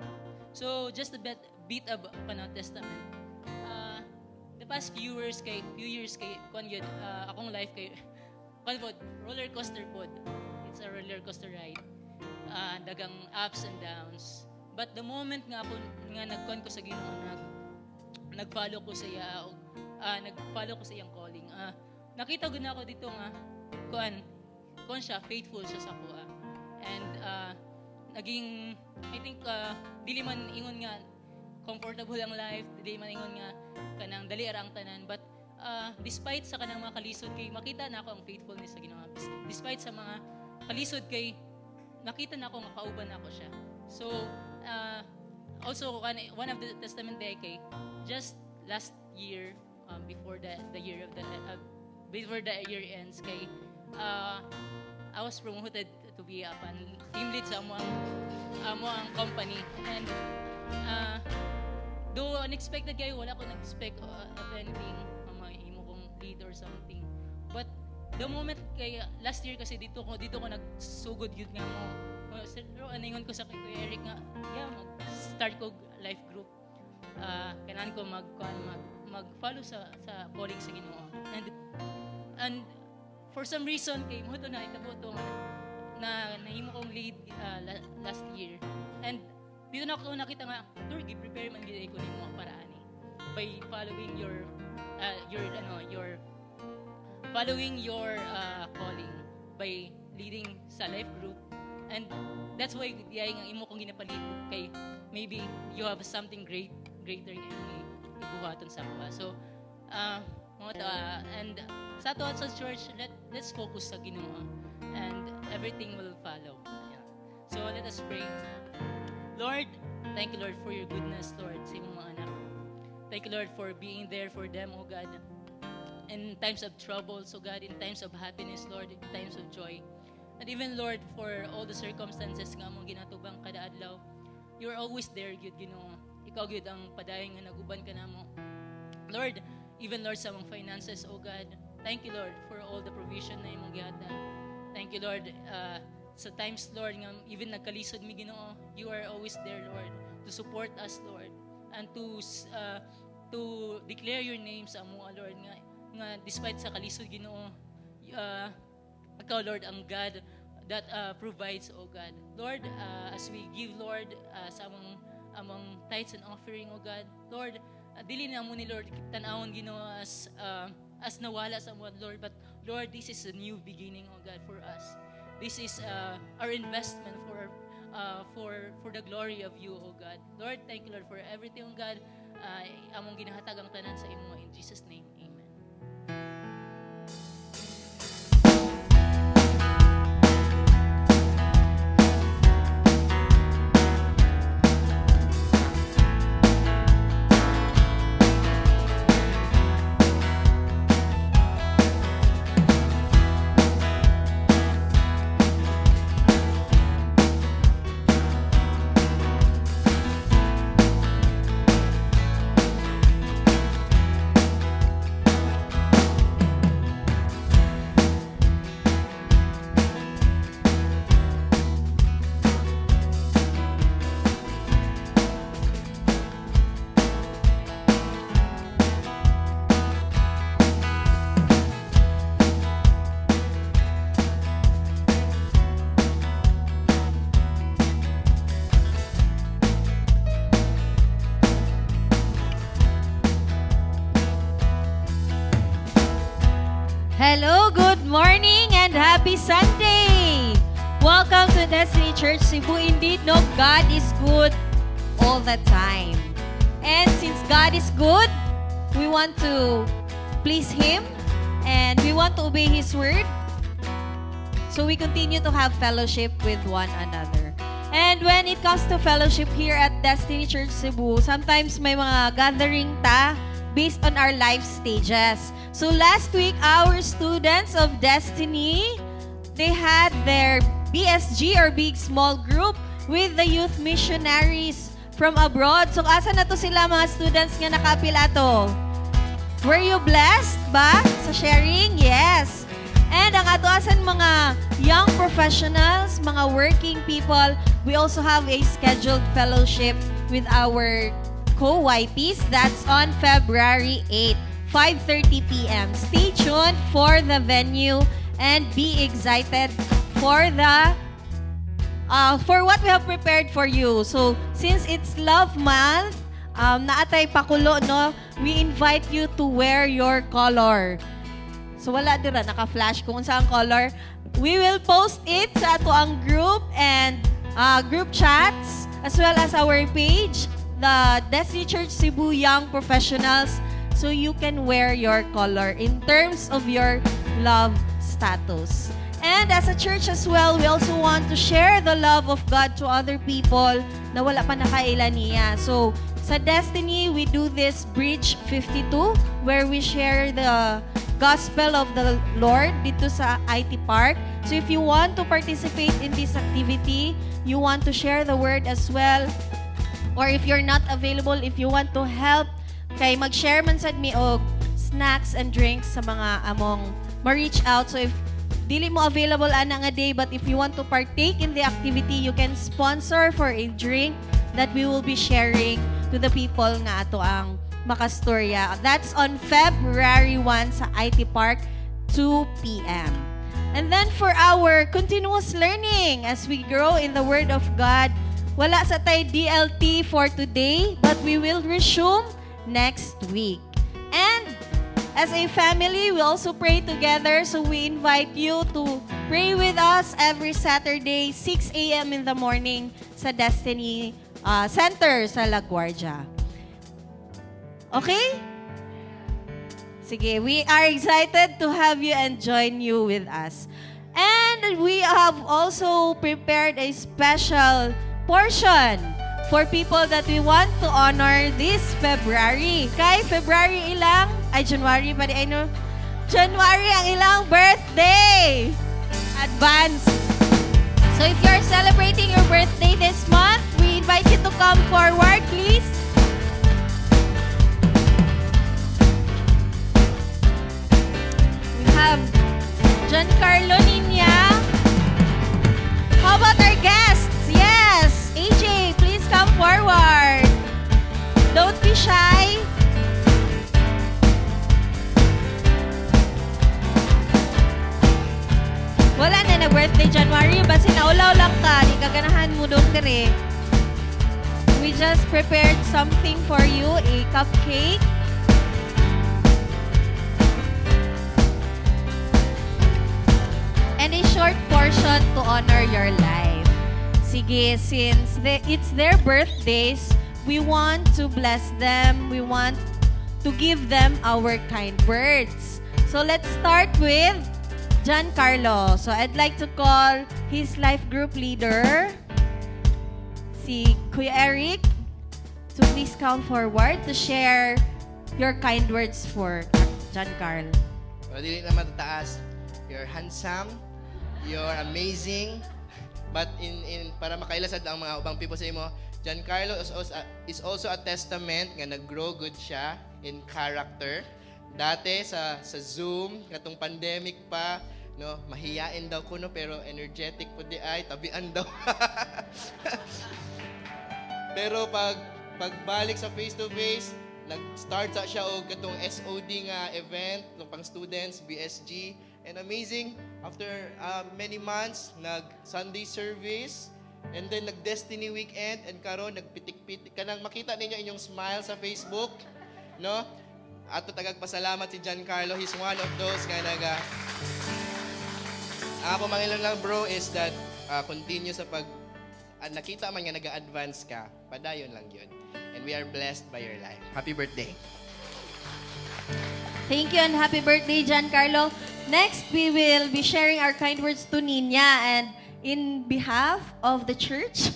So just a bit of Testament. The past few years kay kon yun, akong life kay roller coaster pod. It's a roller coaster ride. Dagang ups and downs. But the moment nga ako nga nagkon ko sa Ginoo, nag-follow ko sa iya, nag-follow ko sa iyang calling. Nakita ko na ako dito nga kon siya, faithful siya sa kuha. And naging, I think, dili man ingon nga comfortable ang life, dili man ingon nga kanang dali arang tanan, but despite sa kanang mga kalisod kay makita na ako ang faithfulness sa Ginoo. Despite sa mga kalisod kay nakita na ako nga kauban na ako siya. So also one of the testament day kay just last year, before the year of before the year ends kay I was promoted to be a team lead sa among company, and though unexpected kayo, wala ko nag-expect of anything mahimo kong lead or something. But the moment kay last year kasi dito ko nagsugod yun nga mo. Pero aningon ko sa kay Kuya Eric nga, mag-start ko life group. Kailangan ko mag-follow sa calling sa Ginoo. And for some reason kay mo to na itabo to na nahimo kong lead last year. And dito na ako nakita nga, Lord, prepare man gid ko nimo ang paraan by following your following your calling by leading sa life group. And that's why diyay nga imo kong ginapalit kay maybe you have something greater nga ibuhaton sa kuha. So and sa ato sa church, let's focus sa Ginoo and everything will follow. Yeah. So let us pray. Lord, thank you, Lord, for your goodness, Lord, sa imong mga anak. Thank you, Lord, for being there for them, oh God, in times of trouble, so God, in times of happiness, Lord, in times of joy. And even, Lord, for all the circumstances nga mong ginatubang kada adlaw, you're always there, Gud, Ginoo. Ikaw, Gud, ang padayon nga naguban ka namo. Lord, even, Lord, sa mga finances, oh God, thank you, Lord, for all the provision na imong gihatag. Thank you, Lord, sa times, Lord, nga even nagkalisod mi Ginoo, you are always there, Lord, to support us, Lord, and to declare your name sa amuha, Lord, nga despite sa kalisod Ginoo, ikaw, Lord, ang God that provides, oh God. Lord, as we give, Lord, sa among tithes and offering, oh God, Lord, dili na mo ni Lord tan-awon Ginoo as nawala sa mo, Lord, but Lord, this is a new beginning, oh God, for us. This is our investment for the glory of you, oh God. Lord, thank you, Lord, for everything, oh God. Among ginahatag ang tanan sa imo, in Jesus' name, amen. happy Sunday! Welcome to Destiny Church Cebu. Indeed, no, God is good all the time. And since God is good, we want to please Him and we want to obey His word. So we continue to have fellowship with one another. And when it comes to fellowship here at Destiny Church Cebu, sometimes may mga gathering ta based on our life stages. So last week, our students of Destiny, they had their BSG or Big Small Group with the youth missionaries from abroad. So asa na to sila mga students nga nakapila to? Were you blessed ba sa sharing? Yes. And ang atuasan mga young professionals, mga working people, we also have a scheduled fellowship with our co-YPs. That's on February 8, 5:30 p.m. Stay tuned for the venue and be excited for the for what we have prepared for you. So, since it's Love Month, naatay pakulo, no? We invite you to wear your color. So, wala dira, naka-flash kung saan color. We will post it sa ato ang group and group chats as well as our page, the Destiny Church Cebu Young Professionals, so you can wear your color in terms of your love status. And as a church as well, we also want to share the love of God to other people na wala pa nakailan niya. So, sa Destiny, we do this Bridge 52 where we share the Gospel of the Lord dito sa IT Park. So if you want to participate in this activity, you want to share the word as well, or if you're not available, if you want to help, kay mag-share man sad mi og snacks and drinks sa mga among ma-reach out. So if dili mo available ana nga day, but if you want to partake in the activity, you can sponsor for a drink that we will be sharing to the people nga ato ang makastorya. That's on February 1 sa IT Park, 2 p.m. And then for our continuous learning as we grow in the Word of God, wala sa tay DLT for today, but we will resume next week. And as a family, we also pray together, so we invite you to pray with us every Saturday, 6 a.m. in the morning sa Destiny Center sa LaGuardia. Okay? Sige, we are excited to have you and join you with us. And we have also prepared a special portion for people that we want to honor this February. Kay February ilang, ay January pa di, ay no? January ang ilang birthday! Advance! So if you're celebrating your birthday this month, we invite you to come forward, please. Have Giancarlo Ninya. How about our guests? Yes, AJ, please come forward. Don't be shy. Wala na birthday January, basta naulaw lang ka, di kaganahan mo doon dire. We just prepared something for you, a cupcake. And a short portion to honor your life. Sige, since it's their birthdays, we want to bless them. We want to give them our kind words. So let's start with Giancarlo. So I'd like to call his life group leader, si Kuya Eric, to please come forward to share your kind words for Giancarlo. Pero dili naman tataas. You're handsome. You're amazing. But para makailasad ang mga ubang people sa imo, Giancarlo is also a testament nga nag-grow good siya in character. Dati sa Zoom, katong pandemic pa, no, mahiyain daw ko no, pero energetic po di ay tabian daw. Pero pagbalik sa face to face, nag-start sa siya og katong SOD nga event ng pang students, BSG. And amazing, after many months, nag-Sunday service, and then nag-Destiny Weekend, and karon nagpitik-pitik. Kanang makita ninyo inyong smile sa Facebook, no? At tagagpasalamat si Giancarlo. He's one of those nga Ang ako mangilon lang bro is that continue sa pag nakita man nga nag-advance ka, padayon lang yun. And we are blessed by your life. Happy birthday. Thank you and happy birthday, Giancarlo. Next, we will be sharing our kind words to Nina. And in behalf of the church,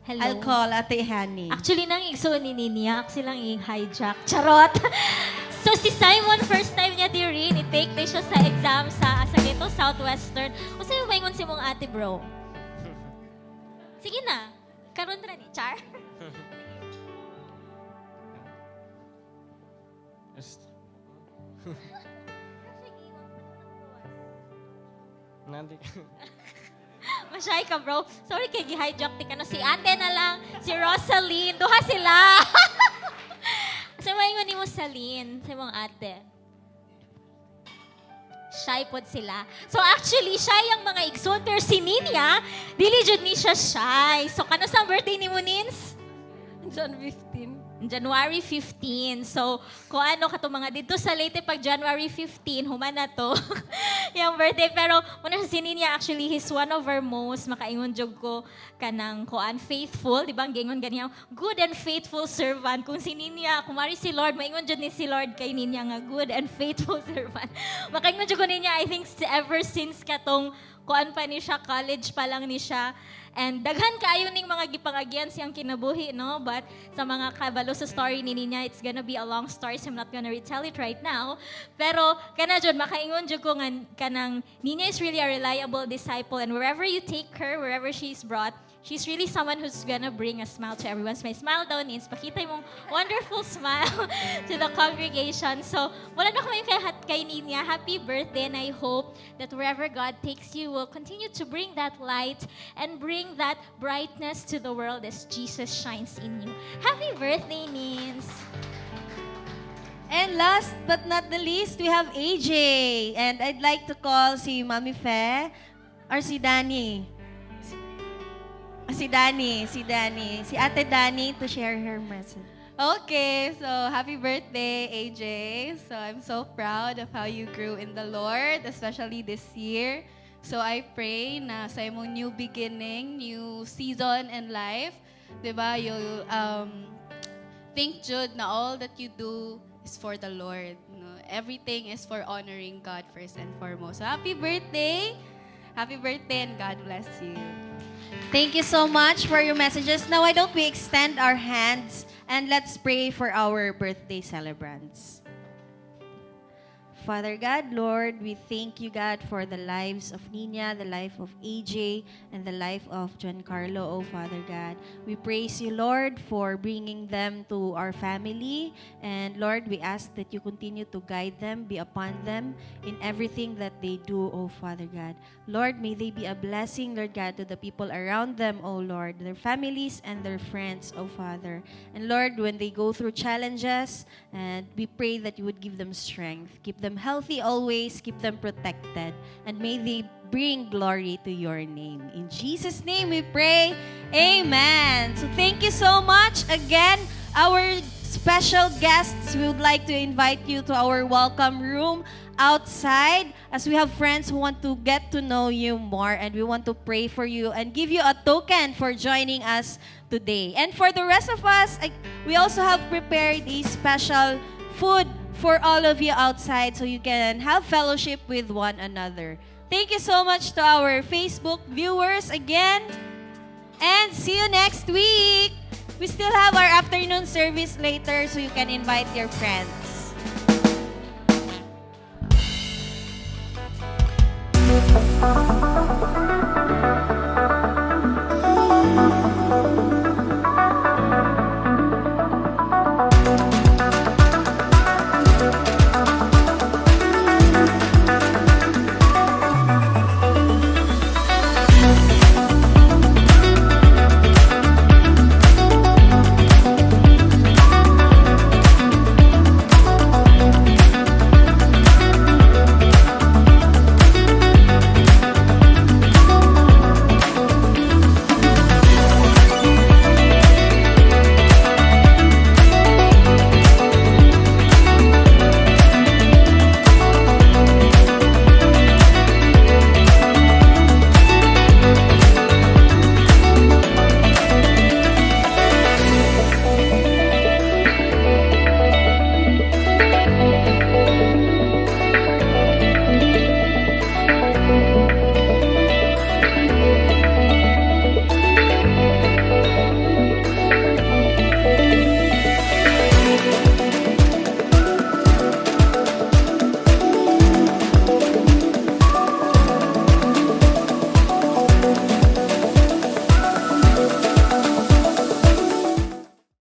Hello. I'll call Ate Hani. Actually, nang igso ni Ninia, kasi lang i-hijack. Charot! So, si Simon, first time niya di rin, i-take day siya sa exam sa dito, Southwestern. O sa'yo maingon si mong ate, bro? Sige na. Karon ra ni Char. Nanti. Masyay ka, bro. Sorry kay gi-hijack ti ka na. Si ate na lang, si Rosaline. Duha sila. Sa maingon ni mo, Saline, sa mong ate. Shy pod sila. So actually, shy ang mga igsoon. Pero si Ninya, dili jud ni siya shy. So kano sa birthday ni mo, Nins? January 15. So, kung ano ka mga dito sa Leyte pag January 15, human na to. yung birthday. Pero, muna sa Ninya, actually, he's one of our most makaingon jog ko kanang kuan faithful. Di ba? Ang gingon ganyan. Good and faithful servant. Kung si Ninya, kumari si Lord, maingon jud ni si Lord kay Ninya nga good and faithful servant. Makaingon jud ko Ninya, I think ever since katong kuan pa ni siya, college pa lang ni siya. And daghan kaayo ning mga gipangagyan siyang kinabuhi, no? But sa mga kabalo sa story ni Ninya, it's gonna be a long story, so I'm not gonna retell it right now. Pero kana jud makaingon jud ko nga kanang Ninya is really a reliable disciple, and wherever you take her, wherever she's brought, she's really someone who's gonna bring a smile to everyone. So may smile daw, Nins. Pakita mong wonderful smile to the congregation. So, wala na kami kay Ninya. Happy birthday, and I hope that wherever God takes you will continue to bring that light and bring that brightness to the world as Jesus shines in you. Happy birthday, Nins. And last but not the least, we have AJ. And I'd like to call si Mami Fe or si Danny. Si Ate Danny to share her message. Okay, so happy birthday, AJ. So I'm so proud of how you grew in the Lord, especially this year. So I pray na sa imong new beginning, new season in life, diba, you'll think, Jude, na all that you do is for the Lord. No? Everything is for honoring God first and foremost. So happy birthday! Happy birthday and God bless you. Thank you so much for your messages. Now, why don't we extend our hands and let's pray for our birthday celebrants. Father God, Lord, we thank you, God, for the lives of Nina, the life of AJ, and the life of Giancarlo, oh Father God. We praise you, Lord, for bringing them to our family. And Lord, we ask that you continue to guide them, be upon them in everything that they do, oh Father God. Lord, may they be a blessing, Lord God, to the people around them, oh Lord, their families and their friends, oh Father. And Lord, when they go through challenges, and we pray that you would give them strength, keep them healthy always, keep them protected, and may they bring glory to your name. In Jesus' name we pray, amen. So thank you so much. Again, our special guests, we would like to invite you to our welcome room outside, as we have friends who want to get to know you more, and we want to pray for you and give you a token for joining us today. And for the rest of us, we also have prepared a special food for all of you outside so you can have fellowship with one another. Thank you so much to our Facebook viewers again, and see you next week. We still have our afternoon service later, so you can invite your friends.